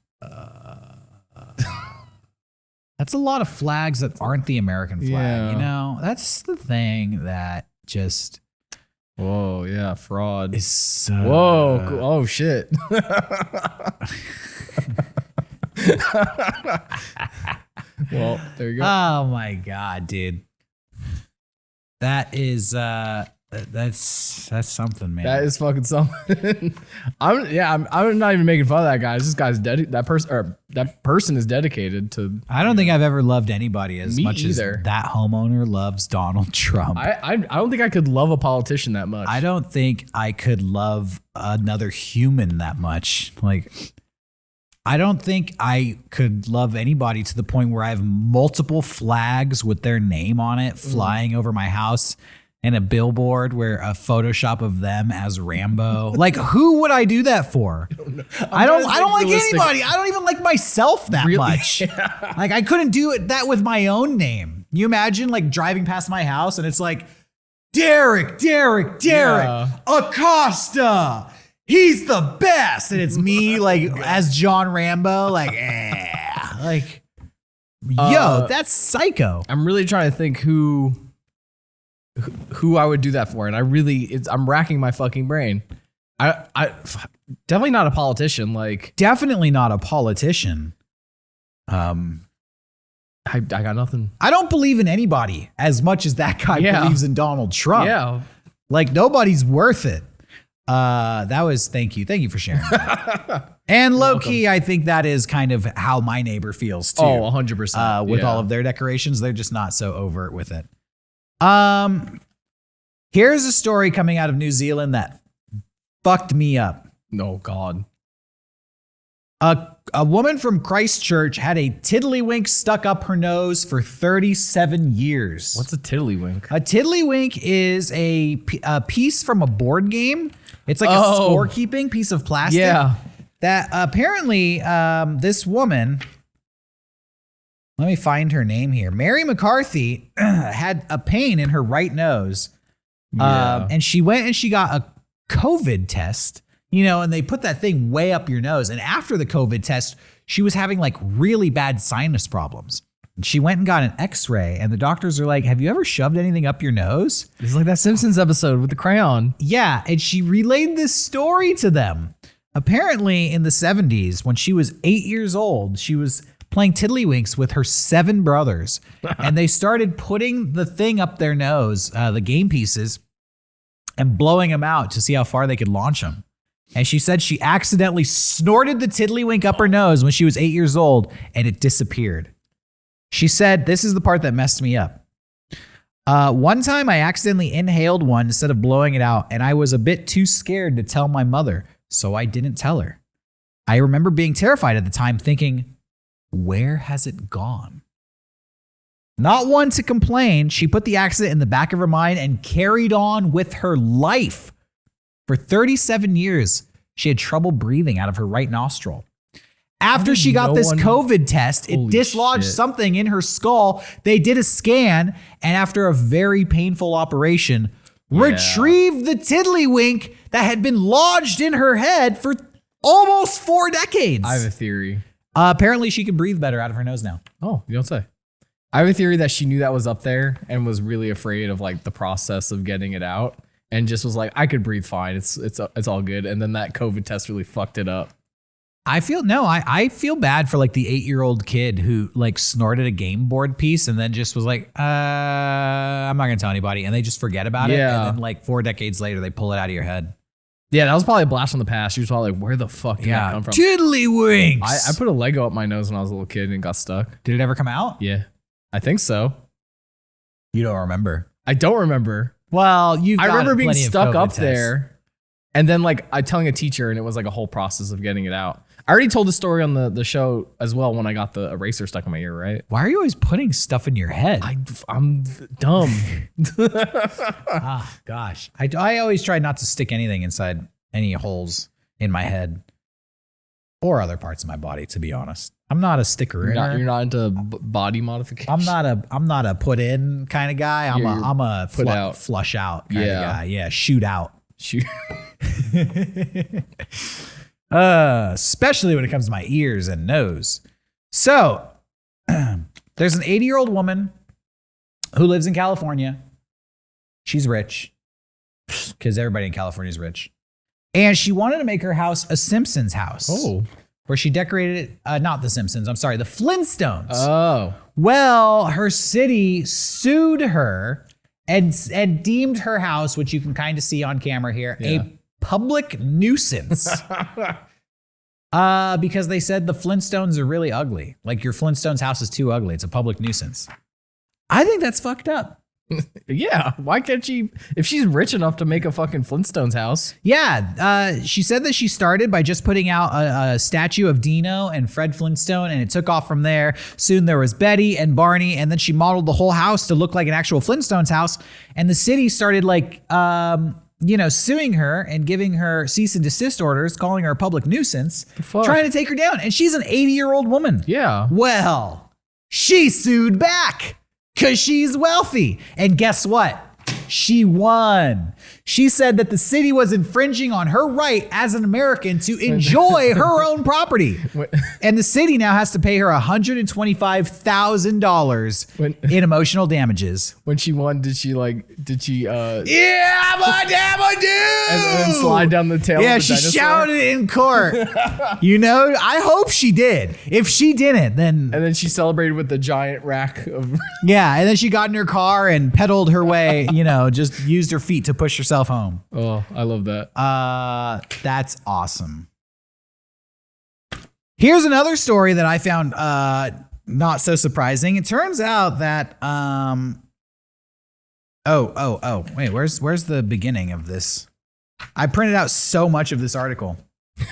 That's a lot of flags that aren't the American flag. Yeah. You know, that's the thing that just. Whoa, yeah, fraud. Is so. Whoa, cool. Oh shit. Well, there you go. Oh my god, dude. That is that's something, man. That is fucking something. I'm not even making fun of that guy. This guy's that person is dedicated to. I don't think I've ever loved anybody as much either. as that homeowner loves Donald Trump. I don't think I could love a politician that much. I don't think I could love another human that much. Like, I don't think I could love anybody to the point where I have multiple flags with their name on it flying over my house and a billboard where a Photoshop of them as Rambo. Like, who would I do that for? I don't like anybody. I don't even like myself that much. Yeah. Like, I couldn't do that with my own name. You imagine like driving past my house and it's like, Derek, Acosta. He's the best. And it's me like as John Rambo, like, yo, that's psycho. I'm really trying to think who I would do that for. And I'm racking my fucking brain. I definitely not a politician. Like definitely not a politician. I got nothing. I don't believe in anybody as much as that guy believes in Donald Trump. Yeah. Like nobody's worth it. Thank you for sharing that. And low key, I think that is kind of how my neighbor feels too. Oh, 100%. With all of their decorations, they're just not so overt with it. Here's a story coming out of New Zealand that fucked me up. Oh God. A woman from Christchurch had a tiddlywink stuck up her nose for 37 years. What's a tiddlywink? A tiddlywink is a piece from a board game. It's like a scorekeeping piece of plastic. Yeah. That apparently this woman, let me find her name here. Mary McCarthy had a pain in her right nose. And she went and she got a COVID test, and they put that thing way up your nose. And after the COVID test, she was having like really bad sinus problems. She went and got an x-ray and the doctors are like, have you ever shoved anything up your nose? It's like that Simpsons episode with the crayon. Yeah. And she relayed this story to them. Apparently in the 70s, when she was 8 years old, she was playing tiddlywinks with her 7 brothers. And they started putting the thing up their nose, the game pieces, and blowing them out to see how far they could launch them. And she said she accidentally snorted the tiddlywink up her nose when she was 8 years old and it disappeared. She said, this is the part that messed me up. One time I accidentally inhaled one instead of blowing it out, and I was a bit too scared to tell my mother, so I didn't tell her. I remember being terrified at the time, thinking, where has it gone? Not one to complain, she put the accident in the back of her mind and carried on with her life. For 37 years, she had trouble breathing out of her right nostril. After she got this COVID test, it dislodged something in her skull. They did a scan, and after a very painful operation, retrieved the tiddlywink that had been lodged in her head for almost 4 decades. I have a theory. Apparently, she can breathe better out of her nose now. Oh, you don't say. I have a theory that she knew that was up there and was really afraid of like the process of getting it out, and just was like, I could breathe fine. It's all good. And then that COVID test really fucked it up. I feel bad for like the 8-year-old kid who like snorted a game board piece and then just was like, I'm not gonna tell anybody, and they just forget about it. And then like 4 decades later, they pull it out of your head. Yeah, that was probably a blast from the past. She was probably like, where the fuck did that come from? Tiddlywinks. I put a Lego up my nose when I was a little kid and got stuck. Did it ever come out? Yeah, I think so. You don't remember. I don't remember. Well, I remember being stuck up there, and then like I telling a teacher, and it was like a whole process of getting it out. I already told the story on the show as well when I got the eraser stuck in my ear, right? Why are you always putting stuff in your head? I'm dumb. Gosh. I always try not to stick anything inside any holes in my head or other parts of my body, to be honest. I'm not a sticker. You're not into body modification. I'm not a put in kind of guy. I'm a put out, flush out kind of guy. Yeah, shoot out. Especially when it comes to my ears and nose. So there's an 80-year-old woman who lives in California. She's rich because everybody in California is rich. And she wanted to make her house a Simpsons house. Oh. Where she decorated it, not the Simpsons, I'm sorry, the Flintstones. Oh. Well, her city sued her and deemed her house, which you can kind of see on camera here, a public nuisance. Because they said the Flintstones are really ugly. Like your Flintstones house is too ugly. It's a public nuisance. I think that's fucked up. Yeah. Why can't she, if she's rich enough to make a fucking Flintstones house? Yeah. She said that she started by just putting out a statue of Dino and Fred Flintstone, and it took off from there. Soon there was Betty and Barney, and then she modeled the whole house to look like an actual Flintstones house. And the city started like, suing her and giving her cease and desist orders, calling her a public nuisance, trying to take her down. And she's an 80-year-old woman. Yeah. Well, she sued back because she's wealthy. And guess what? She won. She said that the city was infringing on her right as an American to enjoy her own property. And the city now has to pay her $125,000 in emotional damages. When she won, did she yeah, I'm a damn dude! And then slide down the tail of the dinosaur? Yeah, she shouted in court. I hope she did. If she didn't, then... And then she celebrated with the giant rack of... Yeah, and then she got in her car and pedaled her way, just used her feet to push herself home. Oh, I love that. That's awesome. Here's another story that I found not so surprising. It turns out that wait, where's the beginning of this? I printed out so much of this article.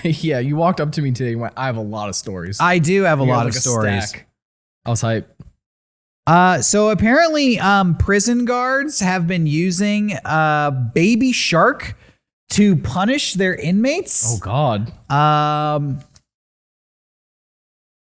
Yeah, you walked up to me today and went, I have a lot of stories. I do have a lot of stories. Stack. I was hyped. So apparently, prison guards have been using Baby Shark to punish their inmates. Oh God.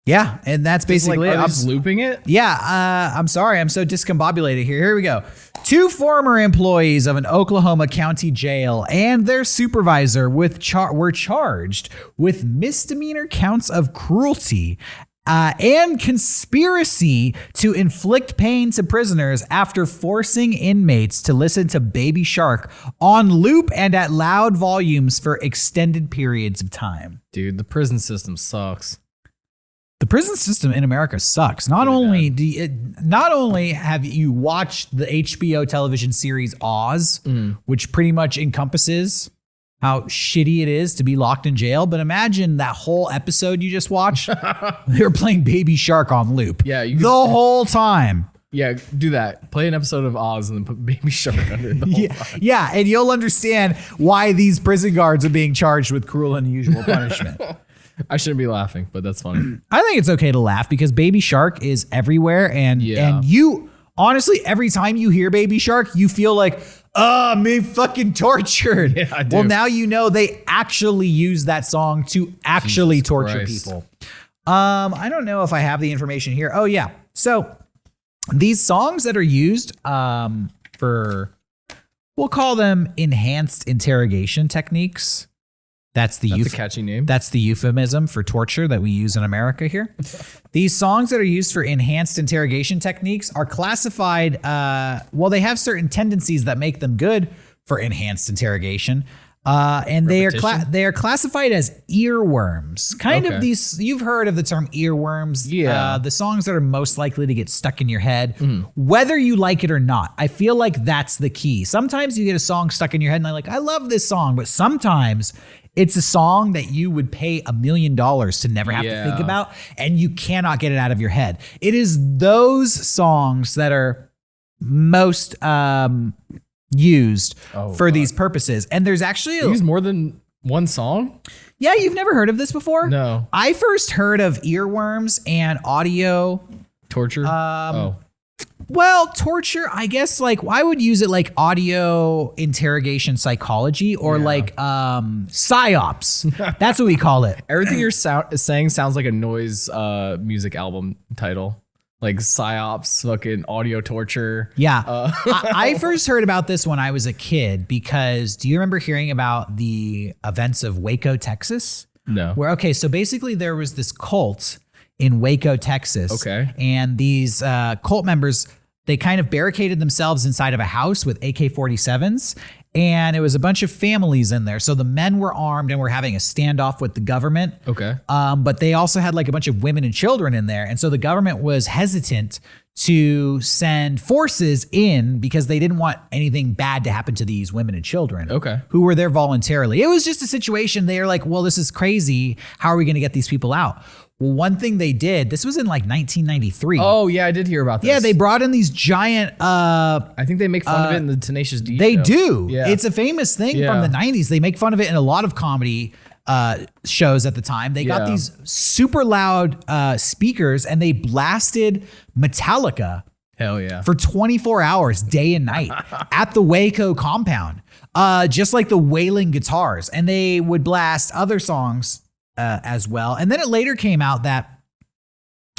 Yeah, and that's basically it. I'm just looping it. Yeah, I'm sorry, I'm so discombobulated here. Here we go. 2 former employees of an Oklahoma County jail and their supervisor were charged with misdemeanor counts of cruelty and conspiracy to inflict pain to prisoners after forcing inmates to listen to Baby Shark on loop and at loud volumes for extended periods of time. Dude, the prison system sucks. The prison system in America sucks. Not only have you watched the HBO television series Oz, which pretty much encompasses how shitty it is to be locked in jail. But imagine that whole episode you just watched. They were playing Baby Shark on loop. Yeah, the whole time. Yeah, do that. Play an episode of Oz and then put Baby Shark under it the whole time. Yeah, and you'll understand why these prison guards are being charged with cruel and unusual punishment. I shouldn't be laughing, but that's funny. I think it's okay to laugh because Baby Shark is everywhere. And you, honestly, every time you hear Baby Shark, you feel like, I'm being fucking tortured. Yeah, I do. Well, now you know they actually use that song to actually torture people. I don't know if I have the information here. Oh, yeah. So these songs that are used for, we'll call them enhanced interrogation techniques. That's a catchy name. That's the euphemism for torture that we use in America here. These songs that are used for enhanced interrogation techniques are classified, they have certain tendencies that make them good for enhanced interrogation. And they Repetition? are classified as earworms. Kind of these, you've heard of the term earworms. Yeah. The songs that are most likely to get stuck in your head, whether you like it or not. I feel like that's the key. Sometimes you get a song stuck in your head and I love this song, but sometimes it's a song that you would pay $1 million to never have to think about, and you cannot get it out of your head. It is those songs that are most used for these purposes. And there's actually Use more than one song? Yeah, you've never heard of this before? No. I first heard of earworms and audio Torture? well, torture, I guess I would use it like audio interrogation psychology or psyops. That's what we call it. Everything you're saying sounds like a noise music album title. Like psyops, fucking audio torture. Yeah. I first heard about this when I was a kid because do you remember hearing about the events of Waco, Texas? No. So basically there was this cult in Waco, Texas. Okay. And these cult members, they kind of barricaded themselves inside of a house with AK-47s. And it was a bunch of families in there. So the men were armed and were having a standoff with the government. Okay. But they also had a bunch of women and children in there. And so the government was hesitant to send forces in because they didn't want anything bad to happen to these women and children. Okay. Who were there voluntarily. It was just a situation. They were like, well, this is crazy. How are we going to get these people out? Well, one thing they did, this was in 1993. Oh, yeah, I did hear about this. Yeah, they brought in these giant... I think they make fun of it in the Tenacious D They show. do. Yeah. It's a famous thing from the 90s. They make fun of it in a lot of comedy shows at the time. They got these super loud speakers and they blasted Metallica Hell yeah. for 24 hours, day and night, at the Waco compound, just like the wailing guitars. And they would blast other songs as well. And then it later came out that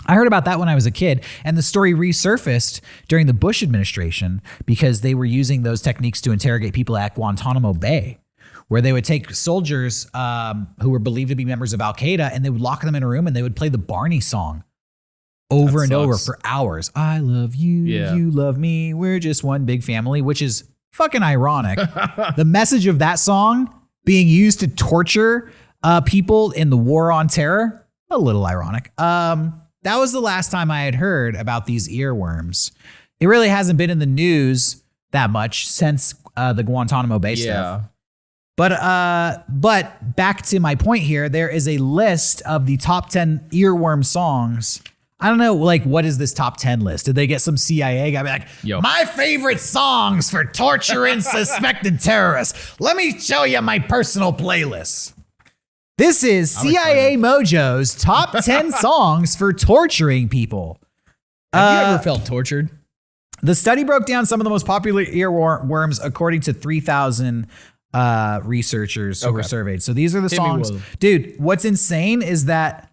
I heard about that when I was a kid, and the story resurfaced during the Bush administration because they were using those techniques to interrogate people at Guantanamo Bay, where they would take soldiers who were believed to be members of Al Qaeda and they would lock them in a room and they would play the Barney song over and over for hours. I love you, you love me, we're just one big family, which is fucking ironic. The message of that song being used to torture people in the war on terror, a little ironic. That was the last time I had heard about these earworms. It really hasn't been in the news that much since the Guantanamo Bay stuff. But back to my point here, there is a list of the top 10 earworm songs. I don't know, what is this top 10 list? Did they get some CIA guy be like, my favorite songs for torturing suspected terrorists? Let me show you my personal playlist. This is CIA Mojo's top 10 songs for torturing people. Have you ever felt tortured? The study broke down some of the most popular earworms according to 3,000 researchers who were surveyed. So these are the songs. Dude, what's insane is that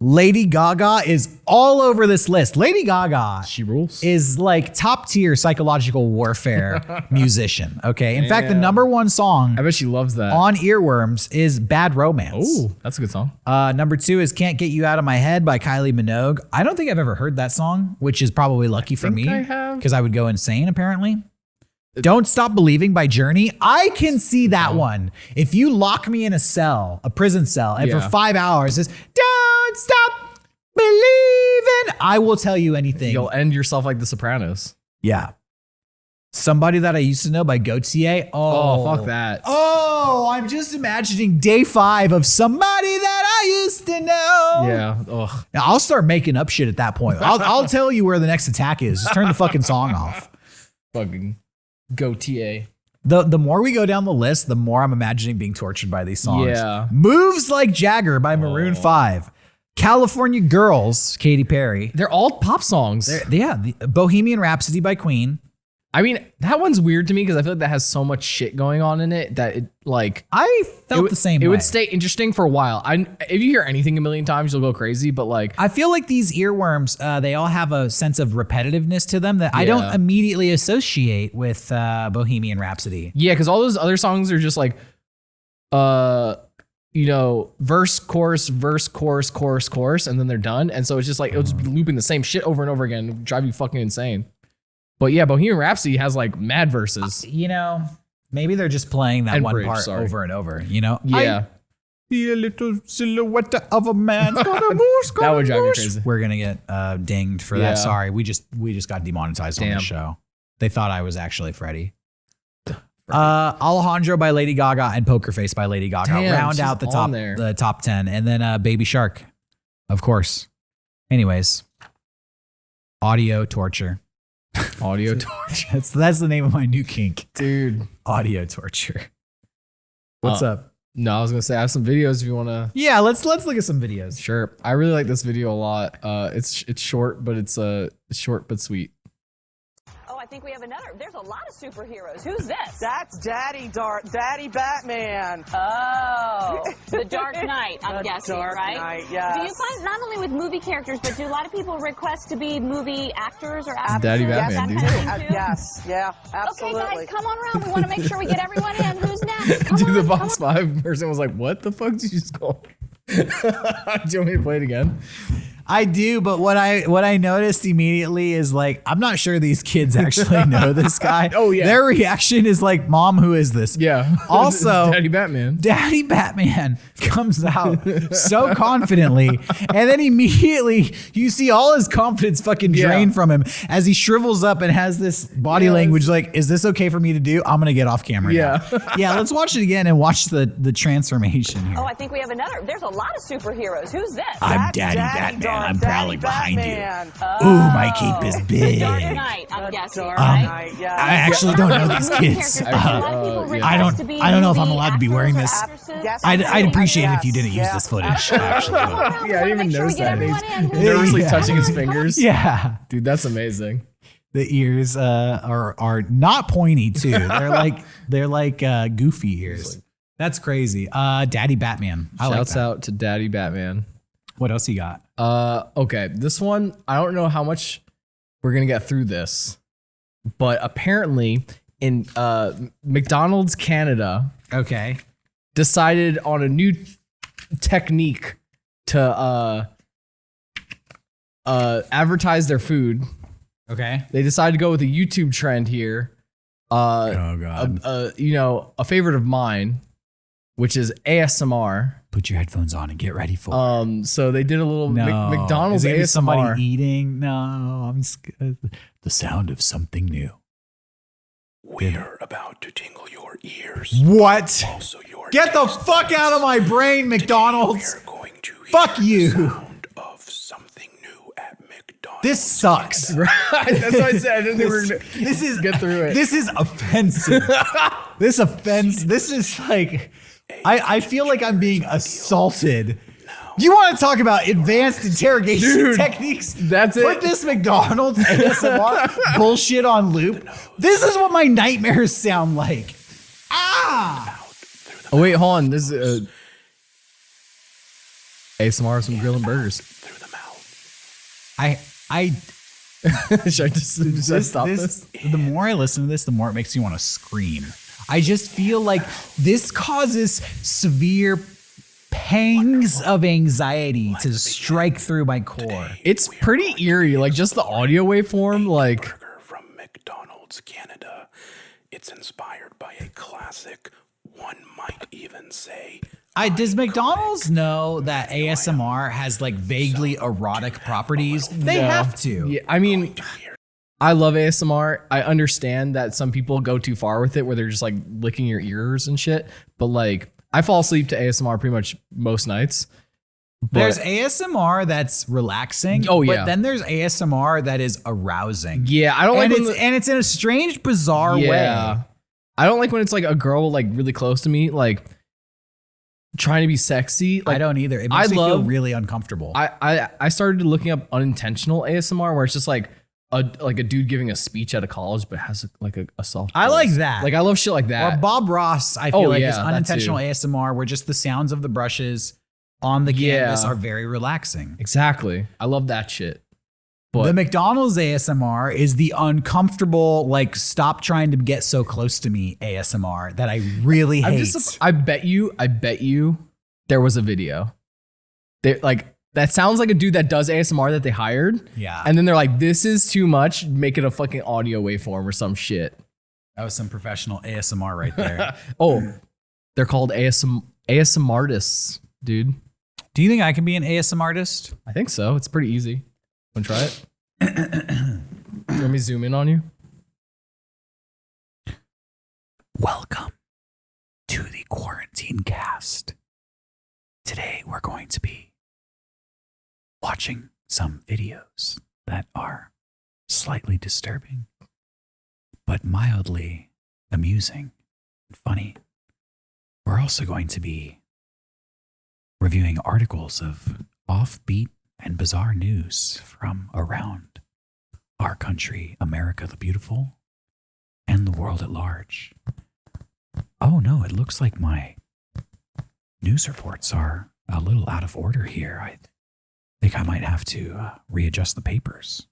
Lady Gaga is all over this list. Lady Gaga, she rules, is top tier psychological warfare musician. Okay. In fact, the number one song I bet she loves that on earworms is Bad Romance. Oh, that's a good song. Number 2 is Can't Get You Out of My Head by Kylie Minogue. I don't think I've ever heard that song, which is probably lucky for me because I would go insane apparently. Don't Stop Believing by Journey. I can see that one. If you lock me in a cell, a prison cell, and for 5 hours, it's Don't Stop Believing, I will tell you anything. You'll end yourself like The Sopranos. Yeah. Somebody That I Used to Know by Gautier. Oh, fuck that. Oh, I'm just imagining day 5 of Somebody That I Used to Know. Yeah. Ugh. Now, I'll start making up shit at that point. I'll tell you where the next attack is. Just turn the fucking song off. Fucking Gautier. The more we go down the list, the more I'm imagining being tortured by these songs. Yeah. Moves Like Jagger by Maroon 5. California Girls, Katy Perry. They're all pop songs. Bohemian Rhapsody by Queen. I mean, that one's weird to me because I feel like that has so much shit going on in it that I felt the same way. It would stay interesting for a while. If you hear anything a million times, you'll go crazy. But I feel like these earworms, they all have a sense of repetitiveness to them that I don't immediately associate with Bohemian Rhapsody. Yeah, because all those other songs are just verse, chorus, verse, chorus, chorus, chorus, and then they're done. And so it's just it'll just be looping the same shit over and over again, drive you fucking insane. But yeah, Bohemian Rhapsody has mad verses. Maybe they're just playing that And one bridge, part sorry. over and over, you know? Yeah. See a little silhouette of a man. That would drive me crazy. We're gonna get dinged for Yeah. that. Sorry, we just got demonetized on Damn. the show. They thought I was actually Freddie. Alejandro by Lady Gaga and Poker Face by Lady Gaga Damn, round she's out the on there. top 10, and then Baby Shark, of course. Anyways, Audio Torture. Audio torture. That's the name of my new kink, Dude. Audio Torture. What's up? No, I was gonna say I have some videos if you wanna. Yeah, let's look at some videos. Sure. I really like this video a lot. It's short, but it's short but sweet. Oh, I think we have another. There's a lot of superheroes. Who's this? That's Daddy Batman. Oh, the Dark Knight, I'm guessing, Dark right? Knight, yes. Do you find, not only with movie characters, but do a lot of people request to be movie actors or actors? Daddy that Batman, kind dude. of thing, too? Yes, yeah, absolutely. Okay, guys, come on around. We want to make sure we get everyone in. Who's next? Come Dude, on, the come Fox on. 5 person was like, what the fuck did you just call? Do you want me to play it again? I do, but what I noticed immediately is like, I'm not sure these kids actually know this guy. Oh, yeah. Their reaction is like, Mom, who is this? Yeah. Also, Daddy Batman. Daddy Batman comes out so confidently, and then immediately you see all his confidence fucking drain from him as he shrivels up and has this body language like, is this okay for me to do? I'm gonna get off camera now. Yeah, let's watch it again and watch the transformation here. Oh, I think we have another. There's a lot of superheroes. Who's this? I'm That's Daddy Batman. I'm Daddy prowling behind Batman. you. Ooh, my cape is The big. Dark Knight, I'm guessing, Dark right? Knight, yes. I actually don't know these kids. I don't know if I'm allowed to be wearing this. Yes, I'd appreciate it if you yes, didn't use yeah. this footage. Actually, Yeah, I didn't even notice that. He's in. nervously Yeah. touching his fingers. yeah. Dude, that's amazing. The ears are not pointy too. They're like goofy ears. That's crazy. Daddy Batman. I like Shouts that. out to Daddy Batman. What else you got? Okay, this one, I don't know how much we're gonna get through this, but apparently in McDonald's Canada Okay. decided on a new technique to advertise their food. Okay. They decided to go with a YouTube trend here. Oh God. A favorite of mine, which is ASMR. Put your headphones on and get ready for it. So they did a little McDonald's Is it gonna be ASMR. somebody eating? No, I'm scared. The sound of something new. We're about to tingle your ears. What? Also your Get the taste fuck out of my brain, McDonald's. We're going to hear Fuck you. the sound of something new at McDonald's. This sucks. That's what I said. I didn't think we were gonna This is get through it. This is offensive. This is like I feel like I'm being assaulted. You want to talk about advanced interrogation techniques? That's it. Put this McDonald's ASMR bullshit on loop. This is what my nightmares sound like. Ah! Oh wait, hold on. This is ASMR of some grilling burgers. through the mouth. I Should I just stop this? The more I listen to this, the more it makes me want to scream. I just feel like this causes severe pangs of anxiety to strike through my core. It's pretty eerie. Like just the audio waveform. Like Burger from McDonald's Canada. It's inspired by a classic, one might even say. Does McDonald's know that ASMR has like vaguely erotic properties? They have to. yeah, I mean, I love ASMR. I understand that some people go too far with it, where they're just like licking your ears and shit. But like, I fall asleep to ASMR pretty much most nights. There's ASMR that's relaxing. Oh, yeah. But then there's ASMR that is arousing. Yeah, I don't like And when and it's in a strange, bizarre way. I don't like when it's like a girl like really close to me, like trying to be sexy. Like I don't either. It makes me feel love- really uncomfortable. I started looking up unintentional ASMR, where it's just like a dude giving a speech at a college, but has a soft. I voice. like that. Like I love shit like Or that. Bob Ross, I feel like yeah, is that unintentional too. ASMR where just the sounds of the brushes on the Yeah. canvas are very relaxing. Exactly. I love that shit. But The McDonald's ASMR is the uncomfortable, like, stop trying to get so close to me ASMR that I really hate. I bet you there was a video. They like that sounds like a dude that does ASMR that they hired. Yeah. And then they're like, this is too much. Make it a fucking audio waveform or some shit. That was some professional ASMR right there. Oh, they're called ASM artists, dude. Do you think I can be an ASM artist? I think so. It's pretty easy. Want to try it? Let me zoom in on you. Welcome to the Quarantine Cast. Today we're going to be watching some videos that are slightly disturbing, but mildly amusing and funny. We're also going to be reviewing articles of offbeat and bizarre news from around our country, America the Beautiful, and the world at large. Oh no, it looks like my news reports are a little out of order here. I think I might have to readjust the papers.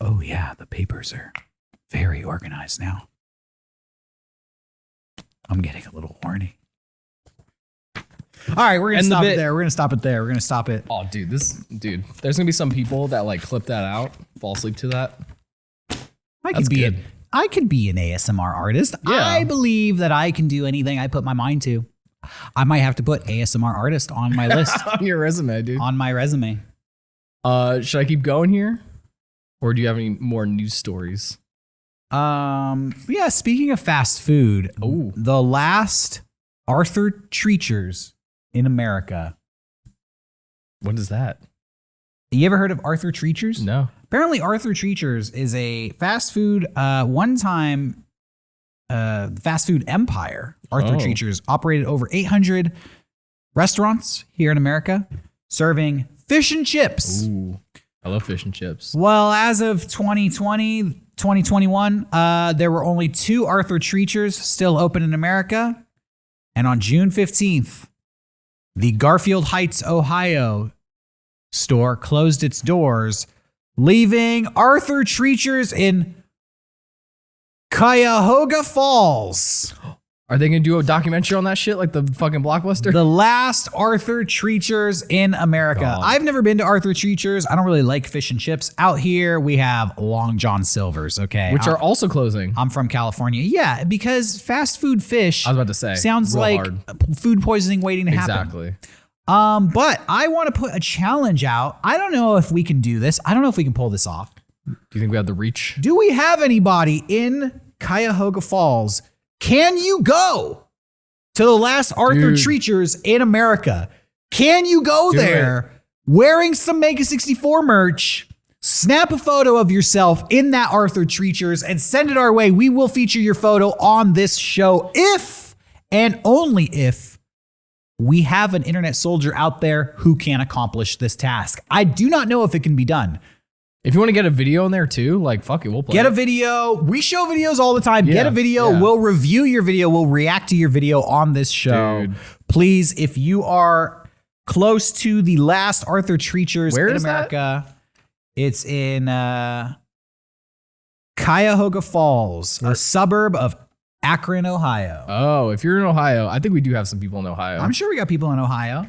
Oh yeah, the papers are very organized now. I'm getting a little horny. All right, we're gonna stop it there. We're gonna stop it there. We're gonna stop it. Oh, dude, there's gonna be some people that like clip that out, fall asleep to that. I could be an ASMR artist. Yeah. I believe that I can do anything I put my mind to. I might have to put ASMR artist on my list. On your resume, dude. On my resume. Should I keep going here? Or do you have any more news stories? Yeah, speaking of fast food, the last Arthur Treachers in America. What is that? You ever heard of Arthur Treachers? No. Apparently, Arthur Treachers is a fast food, one-time fast food empire. Arthur Treachers operated over 800 restaurants here in America, serving fish and chips. Ooh, I love fish and chips. Well, as of 2021, there were only 2 Arthur Treachers still open in America. And on June 15th, the Garfield Heights, Ohio store closed its doors, leaving Arthur Treachers in Cuyahoga Falls. Are they going to do a documentary on that shit like the fucking Blockbuster? The last Arthur Treachers in America. God. I've never been to Arthur Treachers. I don't really like fish and chips. Out here, we have Long John Silver's, okay? Which are also closing. I'm from California. Yeah, because fast food fish I was about to say. sounds like hard. food poisoning waiting to happen. Exactly. But I want to put a challenge out. I don't know if we can do this. I don't know if we can pull this off. Do you think we have the reach? Do we have anybody in Cuyahoga Falls? Can you go to the last Arthur Treachers in America? Can you go there wearing some Mega64 merch, snap a photo of yourself in that Arthur Treachers and send it our way? We will feature your photo on this show if and only if we have an internet soldier out there who can accomplish this task. I do not know if it can be done. If you want to get a video in there too, like, fuck it, we'll play Get it. a video. We show videos all the time. Yeah, Get a video. yeah. We'll review your video. We'll react to your video on this show. Dude. Please, if you are close to the last Arthur Treachers Where in is America, it's in Cuyahoga Falls, a suburb of Akron, Ohio. Oh, if you're in Ohio, I think we do have some people in Ohio. I'm sure we got people in Ohio.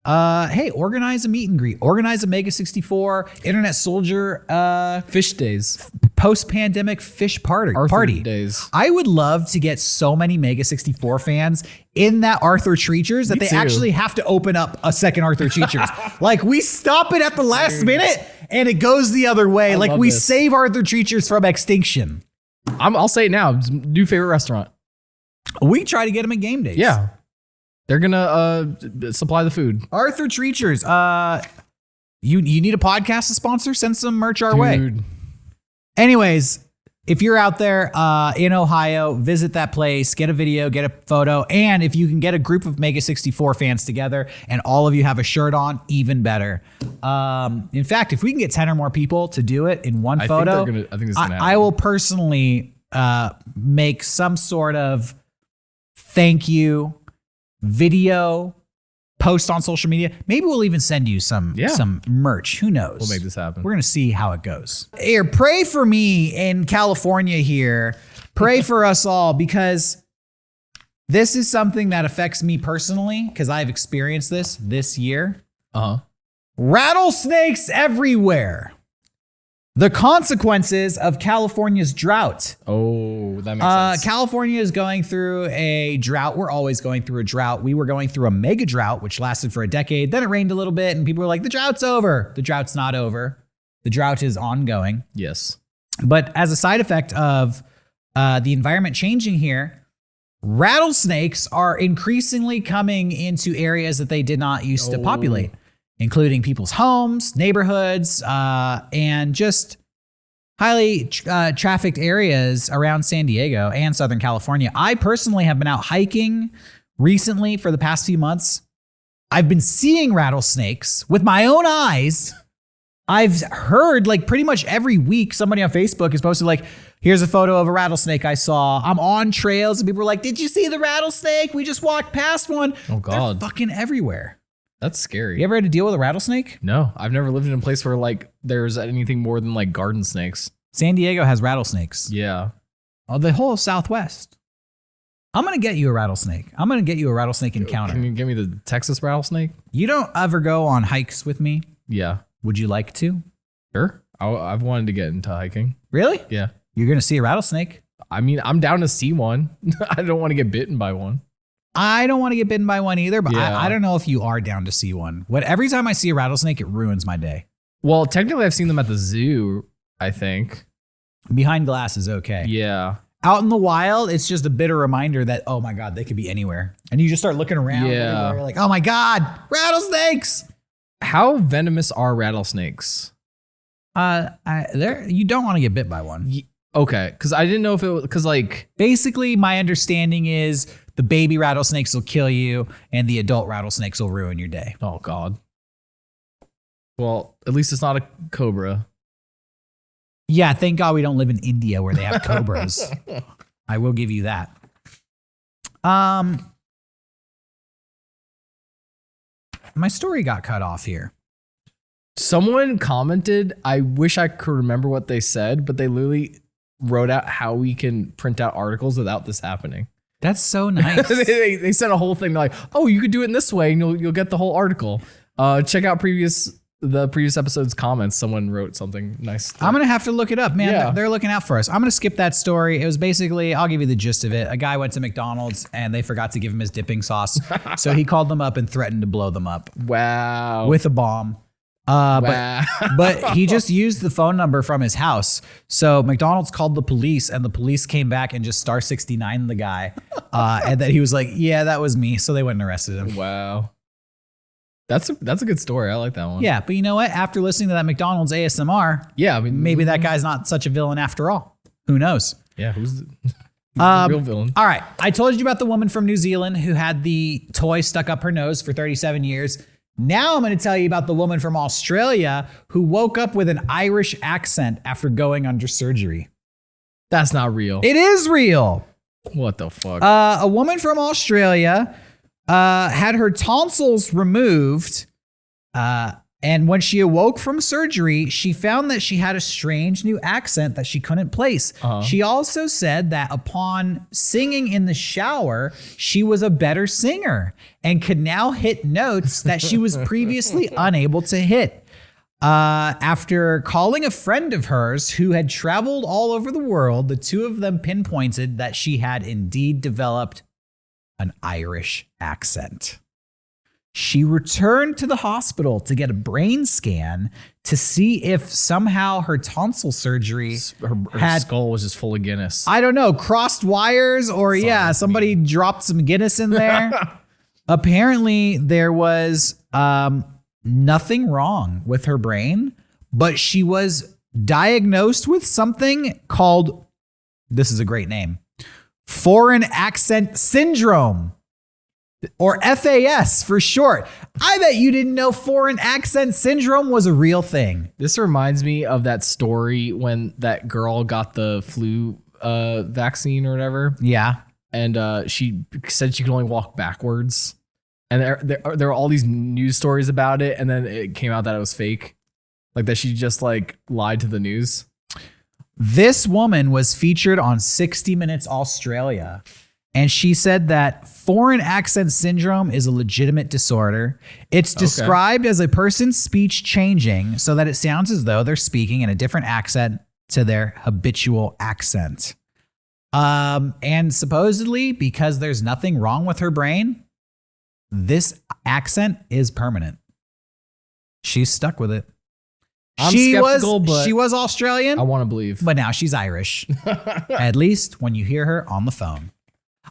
Hey, organize a meet and greet. Organize a Mega64 Internet Soldier Fish days. post-pandemic fish party. Arthur days. I would love to get so many Mega64 fans in that Arthur Treachers that Me they too. actually have to open up a second Arthur Treachers. Like we stop it at the last minute and it goes the other way. Like love we this. save Arthur Treachers from extinction. I'll say it now. New favorite restaurant. We try to get them at game days. Yeah. They're gonna supply the food. Arthur Treachers. You need a podcast to sponsor? Send some merch our way. Dude. Anyways, if you're out there in Ohio, visit that place, get a video, get a photo, and if you can get a group of Mega64 fans together and all of you have a shirt on, even better. In fact, if we can get 10 or more people to do it in one photo, I think this is gonna happen. I will personally make some sort of thank you video, post on social media. Maybe we'll even send you some merch. Who knows? We'll make this happen. We're going to see how it goes. Here, pray for me in California here. Pray for us all because This is something that affects me personally because I've experienced this year. Rattlesnakes everywhere. The consequences of California's drought. Oh, that makes sense. California is going through a drought. We're always going through a drought. We were going through a mega drought, which lasted for a decade. Then it rained a little bit, and people were like, the drought's over. The drought's not over. The drought is ongoing. Yes. But as a side effect of the environment changing here, rattlesnakes are increasingly coming into areas that they did not used to populate, including people's homes, neighborhoods, and just highly trafficked areas around San Diego and Southern California. I personally have been out hiking recently for the past few months. I've been seeing rattlesnakes with my own eyes. I've heard like pretty much every week somebody on Facebook is posted like, here's a photo of a rattlesnake I saw. I'm on trails and people are like, did you see the rattlesnake? We just walked past one. Oh God. They're fucking everywhere. That's scary. You ever had to deal with a rattlesnake? No, I've never lived in a place where like there's anything more than like garden snakes. San Diego has rattlesnakes. Yeah. Oh, the whole Southwest. I'm going to get you a rattlesnake. I'm going to get you a rattlesnake encounter. Can you give me the Texas rattlesnake? You don't ever go on hikes with me? Yeah. Would you like to? Sure. I've wanted to get into hiking. Really? Yeah. You're going to see a rattlesnake? I mean, I'm down to see one. I don't want to get bitten by one. I don't want to get bitten by one either, but Yeah. I don't know if you are down to see one. Every time I see a rattlesnake, it ruins my day. Well, technically, I've seen them at the zoo, I think. Behind glass is okay. Yeah. Out in the wild, it's just a bitter reminder that, oh my God, they could be anywhere. And you just start looking around. Yeah. And you're like, oh my God, rattlesnakes. How venomous are rattlesnakes? You don't want to get bit by one. Okay, because I didn't know if it was because like basically my understanding is the baby rattlesnakes will kill you and the adult rattlesnakes will ruin your day. Oh God. Well, at least it's not a cobra. Yeah, thank God we don't live in India where they have cobras. I will give you that. My story got cut off here. Someone commented, I wish I could remember what they said, but they literally wrote out how we can print out articles without this happening. That's so nice. they sent a whole thing like, oh, you could do it in this way and you'll get the whole article. Check out the previous episode's comments. Someone wrote something nice. I'm going to have to look it up, man. Yeah. They're looking out for us. I'm going to skip that story. It was basically, I'll give you the gist of it. A guy went to McDonald's and they forgot to give him his dipping sauce. So he called them up and threatened to blow them up. Wow. With a bomb. But he just used the phone number from his house. So McDonald's called the police and the police came back and just star 69 the guy. And then he was like, yeah, that was me. So they went and arrested him. Wow. That's a good story. I like that one. Yeah, but you know what? After listening to that McDonald's ASMR, yeah, I mean, maybe that guy's not such a villain after all. Who knows? Yeah, who's the real villain? All right, I told you about the woman from New Zealand who had the toy stuck up her nose for 37 years. Now I'm going to tell you about the woman from Australia who woke up with an Irish accent after going under surgery. That's not real. It is real. What the fuck? A woman from Australia had her tonsils removed, and when she awoke from surgery, she found that she had a strange new accent that she couldn't place. She also said that upon singing in the shower, she was a better singer and could now hit notes that she was previously unable to hit. After calling a friend of hers who had traveled all over the world, the two of them pinpointed that she had indeed developed an Irish accent. She returned to the hospital to get a brain scan to see if somehow her tonsil surgery her skull was just full of Guinness. I don't know, crossed wires or somebody dropped some Guinness in there. Apparently there was nothing wrong with her brain, but she was diagnosed with something called, this is a great name, Foreign Accent Syndrome, or FAS for short. I bet you didn't know Foreign Accent Syndrome was a real thing. This reminds me of that story when that girl got the flu vaccine or whatever. Yeah. And she said she could only walk backwards. And there were all these news stories about it. And then it came out that it was fake. Like that she just like lied to the news. This woman was featured on 60 Minutes Australia. And she said that foreign accent syndrome is a legitimate disorder. It's described as a person's speech changing so that it sounds as though they're speaking in a different accent to their habitual accent. And supposedly, because there's nothing wrong with her brain, this accent is permanent. She's stuck with it. She was Australian. I want to believe. But now she's Irish. At least when you hear her on the phone.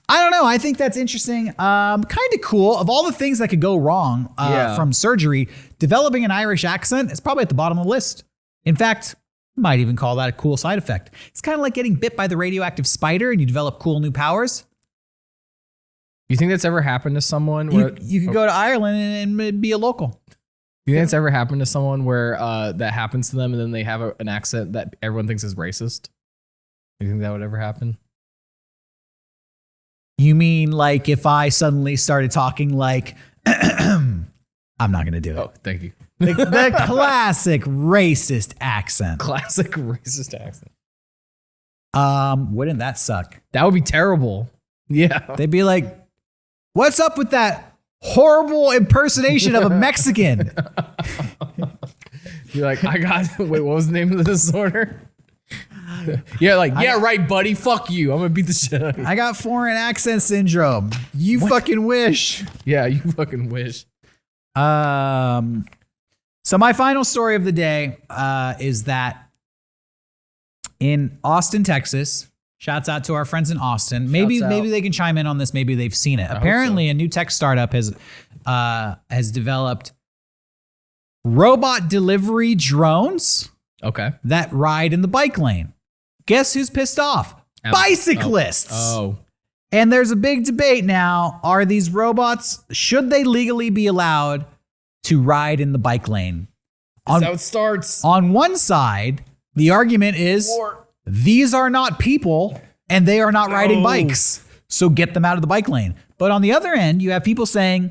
I don't know. I think that's interesting. Kind of cool. Of all the things that could go wrong from surgery, developing an Irish accent is probably at the bottom of the list. In fact, might even call that a cool side effect. It's kind of like getting bit by the radioactive spider and you develop cool new powers. You think that's ever happened to someone? You could go to Ireland and be a local. You think it's ever happened to someone where that happens to them and then they have an accent that everyone thinks is racist? You think that would ever happen? You mean like if I suddenly started talking like, I'm not going to do it. Oh, thank you. The classic racist accent. Classic racist accent. Wouldn't that suck? That would be terrible. Yeah. They'd be like, what's up with that horrible impersonation of a Mexican? You're like, wait, what was the name of the disorder? Yeah, like, right, buddy. Fuck you. I'm gonna beat the shit out of you. I got foreign accent syndrome. You fucking wish. Yeah, you fucking wish. So my final story of the day is that in Austin, Texas, shouts out to our friends in Austin. Maybe they can chime in on this. Maybe they've seen it. Apparently, a new tech startup has developed robot delivery drones. Okay. That ride in the bike lane. Guess who's pissed off? Bicyclists. Oh. And there's a big debate now. Are these robots, should they legally be allowed to ride in the bike lane? That's how it starts. On one side, the argument is these are not people and they are not riding bikes. So get them out of the bike lane. But on the other end, you have people saying,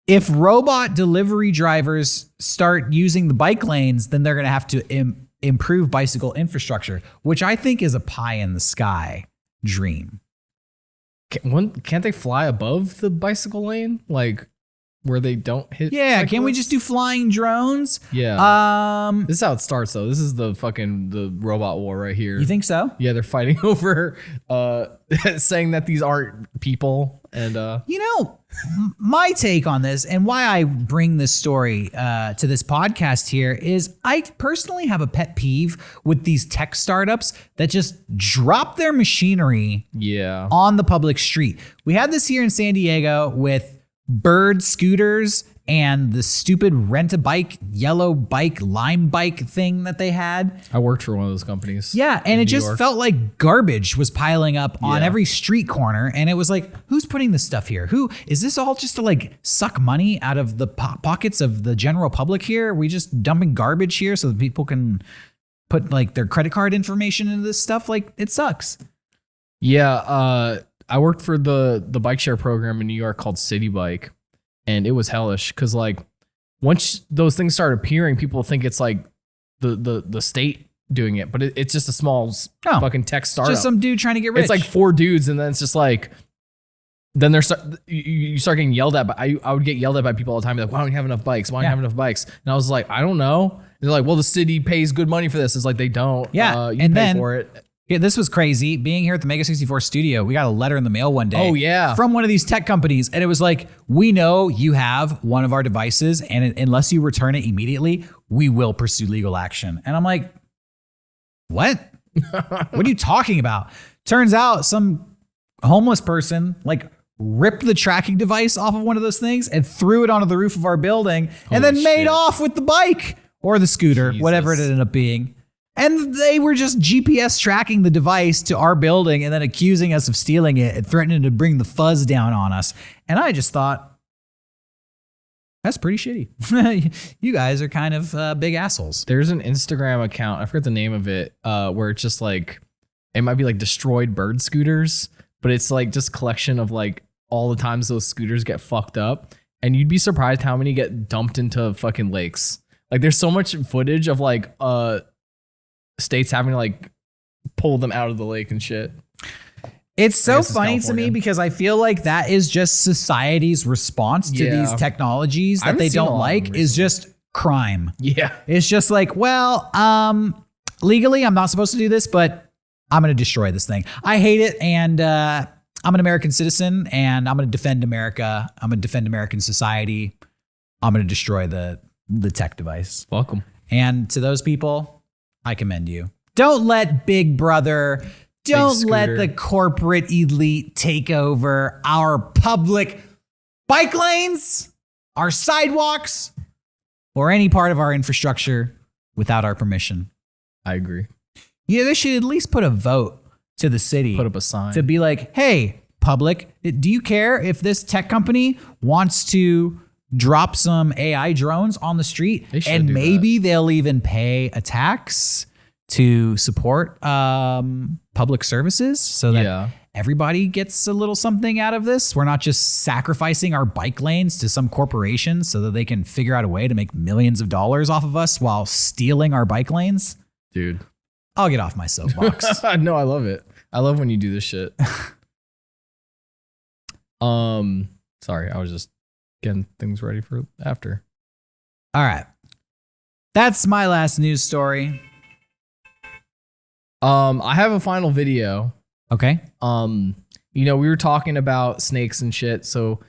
if robot delivery drivers start using the bike lanes, then they're going to have to improve bicycle infrastructure, which I think is a pie in the sky dream. Can't they fly above the bicycle lane? Like where they don't hit? Yeah, cyclists? Can't we just do flying drones? Yeah. This is how it starts though. This is the robot war right here. You think so? Yeah, they're fighting over saying that these aren't people. And my take on this and why I bring this story to this podcast here is I personally have a pet peeve with these tech startups that just drop their machinery on the public street. We had this here in San Diego with Bird scooters and the stupid rent-a-bike, yellow bike, lime bike thing that they had. I worked for one of those companies. Yeah, and it just felt like garbage was piling up on every street corner. And it was like, who's putting this stuff here? Who is this all just to like suck money out of the pockets of the general public here? Are we just dumping garbage here so that people can put like their credit card information into this stuff? Like, it sucks. Yeah, I worked for the bike share program in New York called City Bike. And it was hellish because like once those things start appearing, people think it's like the state doing it, but it's just a small fucking tech startup. Just some dude trying to get rich. It's like 4 dudes, and then it's just like then you start getting yelled at. But I would get yelled at by people all the time. Like, why don't you have enough bikes? Why don't you have enough bikes? And I was like, I don't know. And they're like, well, the city pays good money for this. It's like they don't. Yeah, you pay for it. Yeah, this was crazy. Being here at the Mega64 studio, we got a letter in the mail one day. Oh, yeah. From one of these tech companies. And it was like, we know you have one of our devices, and unless you return it immediately, we will pursue legal action. And I'm like, what? What are you talking about? Turns out some homeless person like ripped the tracking device off of one of those things and threw it onto the roof of our building and then made off with the bike or the scooter, whatever it ended up being. And they were just GPS tracking the device to our building and then accusing us of stealing it and threatening to bring the fuzz down on us. And I just thought, that's pretty shitty. You guys are kind of big assholes. There's an Instagram account, I forget the name of it, where it's just like, it might be like destroyed bird scooters, but it's like just collection of like all the times those scooters get fucked up. And you'd be surprised how many get dumped into fucking lakes. Like there's so much footage of like, states having to like pull them out of the lake and shit. It's so funny to me because I feel like that is just society's response to these technologies that they don't like is just crime. Yeah. It's just like, well, legally I'm not supposed to do this, but I'm going to destroy this thing. I hate it. And I'm an American citizen and I'm going to defend America. I'm going to defend American society. I'm going to destroy the tech device. Welcome. And to those people, I commend you. Don't let Big Brother, don't let the corporate elite take over our public bike lanes, our sidewalks, or any part of our infrastructure without our permission. I agree. Yeah, they should at least put a vote to the city. Put up a sign. To be like, hey, public, do you care if this tech company wants to drop some AI drones on the street? And maybe they'll even pay a tax to support public services so that everybody gets a little something out of this. We're not just sacrificing our bike lanes to some corporation so that they can figure out a way to make millions of dollars off of us while stealing our bike lanes. Dude, I'll get off my soapbox. No, I love it. I love when you do this shit. Sorry, I was just getting things ready for after. All right. That's my last news story. I have a final video. Okay. We were talking about snakes and shit, so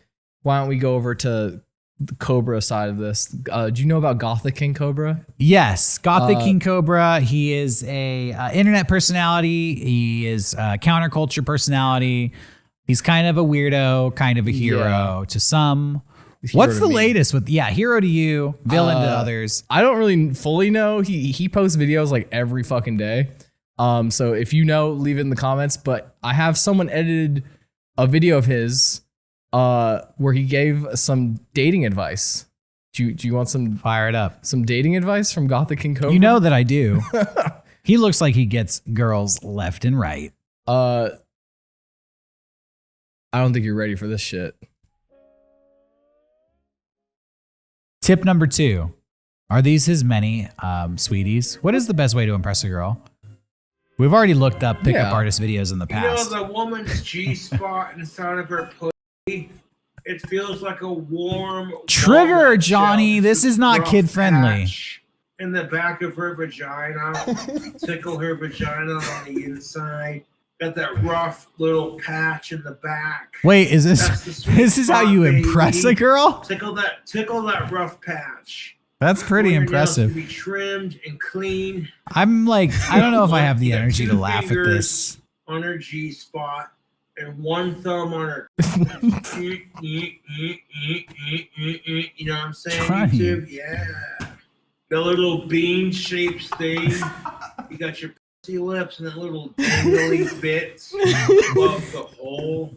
why don't we go over to the Cobra side of this? Do you know about Gothic King Cobra? Yes, Gothic King Cobra. He is a internet personality. He is a counterculture personality. He's kind of a weirdo, kind of a hero to some. What's the latest with hero to you, villain to others? I don't really fully know. He posts videos like every fucking day. So if you know, leave it in the comments. But I have someone edited a video of his where he gave some dating advice. Do you want some fire it up? Some dating advice from Gothic King Cobra? You know that I do. He looks like he gets girls left and right. I don't think you're ready for this shit. Tip number 2. Are these his many sweeties? What is the best way to impress a girl? We've already looked up pickup artist videos in the past. You know the woman's G-spot inside of her pussy? It feels like a warm trigger, Johnny. This is not kid friendly. In the back of her vagina, tickle her vagina on the inside. Got that rough little patch in the back. Wait, is this how you impress a girl? Tickle that rough patch. That's pretty impressive. To be trimmed and clean. I'm like, I don't know if I have the energy to laugh at this. On her G spot and one thumb on her. You know what I'm saying? YouTube? Yeah. The little bean shaped thing. You got your pussy lips and that little dangly bits above the hole.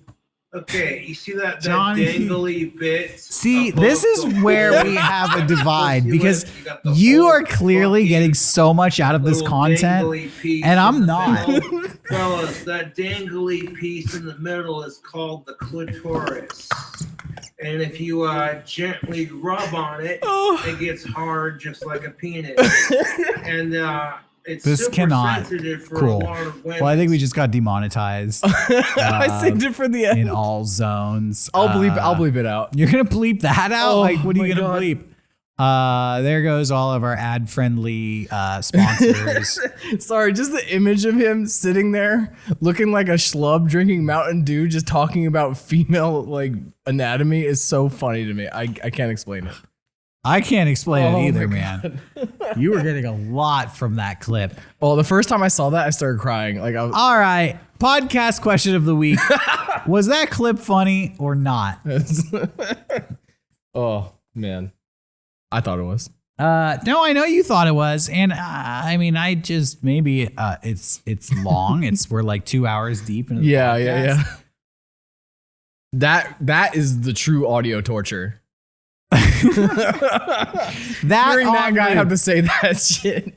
Okay, you see that dangly bit? See, this is where we have a divide because you are clearly getting so much out of this content, and I'm not. Fellas, that dangly piece in the middle is called the clitoris. And if you gently rub on it, it gets hard just like a penis. And it's super sensitive for a lot of women. Well, I think we just got demonetized. I saved it for the end. In all zones. I'll bleep it out. You're gonna bleep that out? Like, what are you gonna bleep? There goes all of our ad-friendly sponsors. Sorry, just the image of him sitting there looking like a schlub drinking Mountain Dew, just talking about female like anatomy is so funny to me. I can't explain it. I can't explain it either, man. You were getting a lot from that clip. Well, the first time I saw that, I started crying. Like, all right, podcast question of the week: was that clip funny or not? Oh man, I thought it was. No, I know you thought it was, and I mean, I just maybe it's long. We're like 2 hours deep into the podcast. That is the true audio torture. That guy have to say that shit.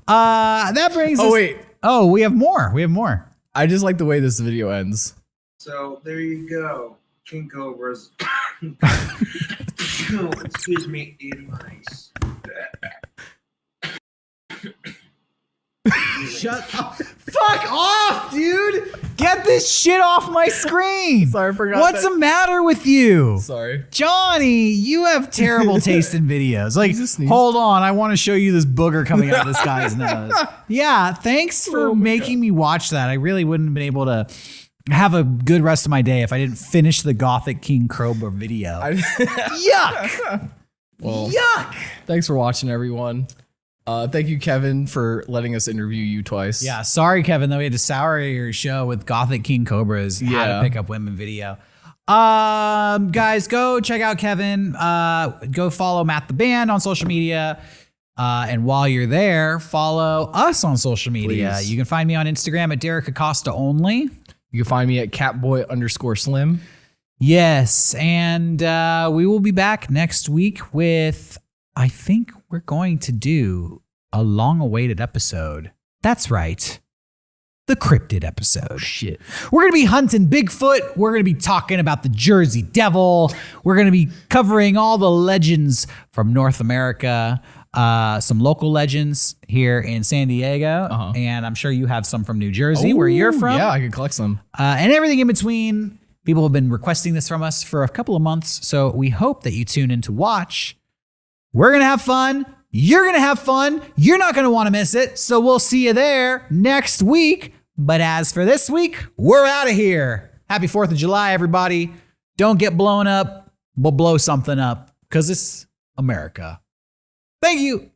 That brings us. Wait. Oh, we have more. I just like the way this video ends. So there you go, King Cobras. Excuse me, advice. Shut up! Fuck off, dude! Get this shit off my screen. Sorry, I forgot. What's the matter with you? Sorry. Johnny, you have terrible taste in videos. Like, just sneeze. hold on, I want to show you this booger coming out of this guy's nose. Yeah, thanks for making me watch that. I really wouldn't have been able to have a good rest of my day if I didn't finish the Gothic King Cobra video. Yuck! Well, Yuck! thanks for watching, everyone. Thank you, Kevin, for letting us interview you twice. Yeah, sorry, Kevin, that we had to sour your show with Gothic King Cobra's How to Pick Up Women video. Guys, go check out Kevin. Go follow Matt the Band on social media. And while you're there, follow us on social media. Please. You can find me on Instagram at Derek Acosta only. You can find me at catboy_slim. Yes, and we will be back next week with, I think we're going to do a long-awaited episode. That's right. The cryptid episode. Oh, shit. We're going to be hunting Bigfoot. We're going to be talking about the Jersey Devil. We're going to be covering all the legends from North America, some local legends here in San Diego. And I'm sure you have some from New Jersey, where you're from. Yeah, I can collect some. And everything in between. People have been requesting this from us for a couple of months, so we hope that you tune in to watch. We're going to have fun. You're going to have fun. You're not going to want to miss it. So we'll see you there next week. But as for this week, we're out of here. Happy 4th of July, everybody. Don't get blown up, but blow something up, because it's America. Thank you.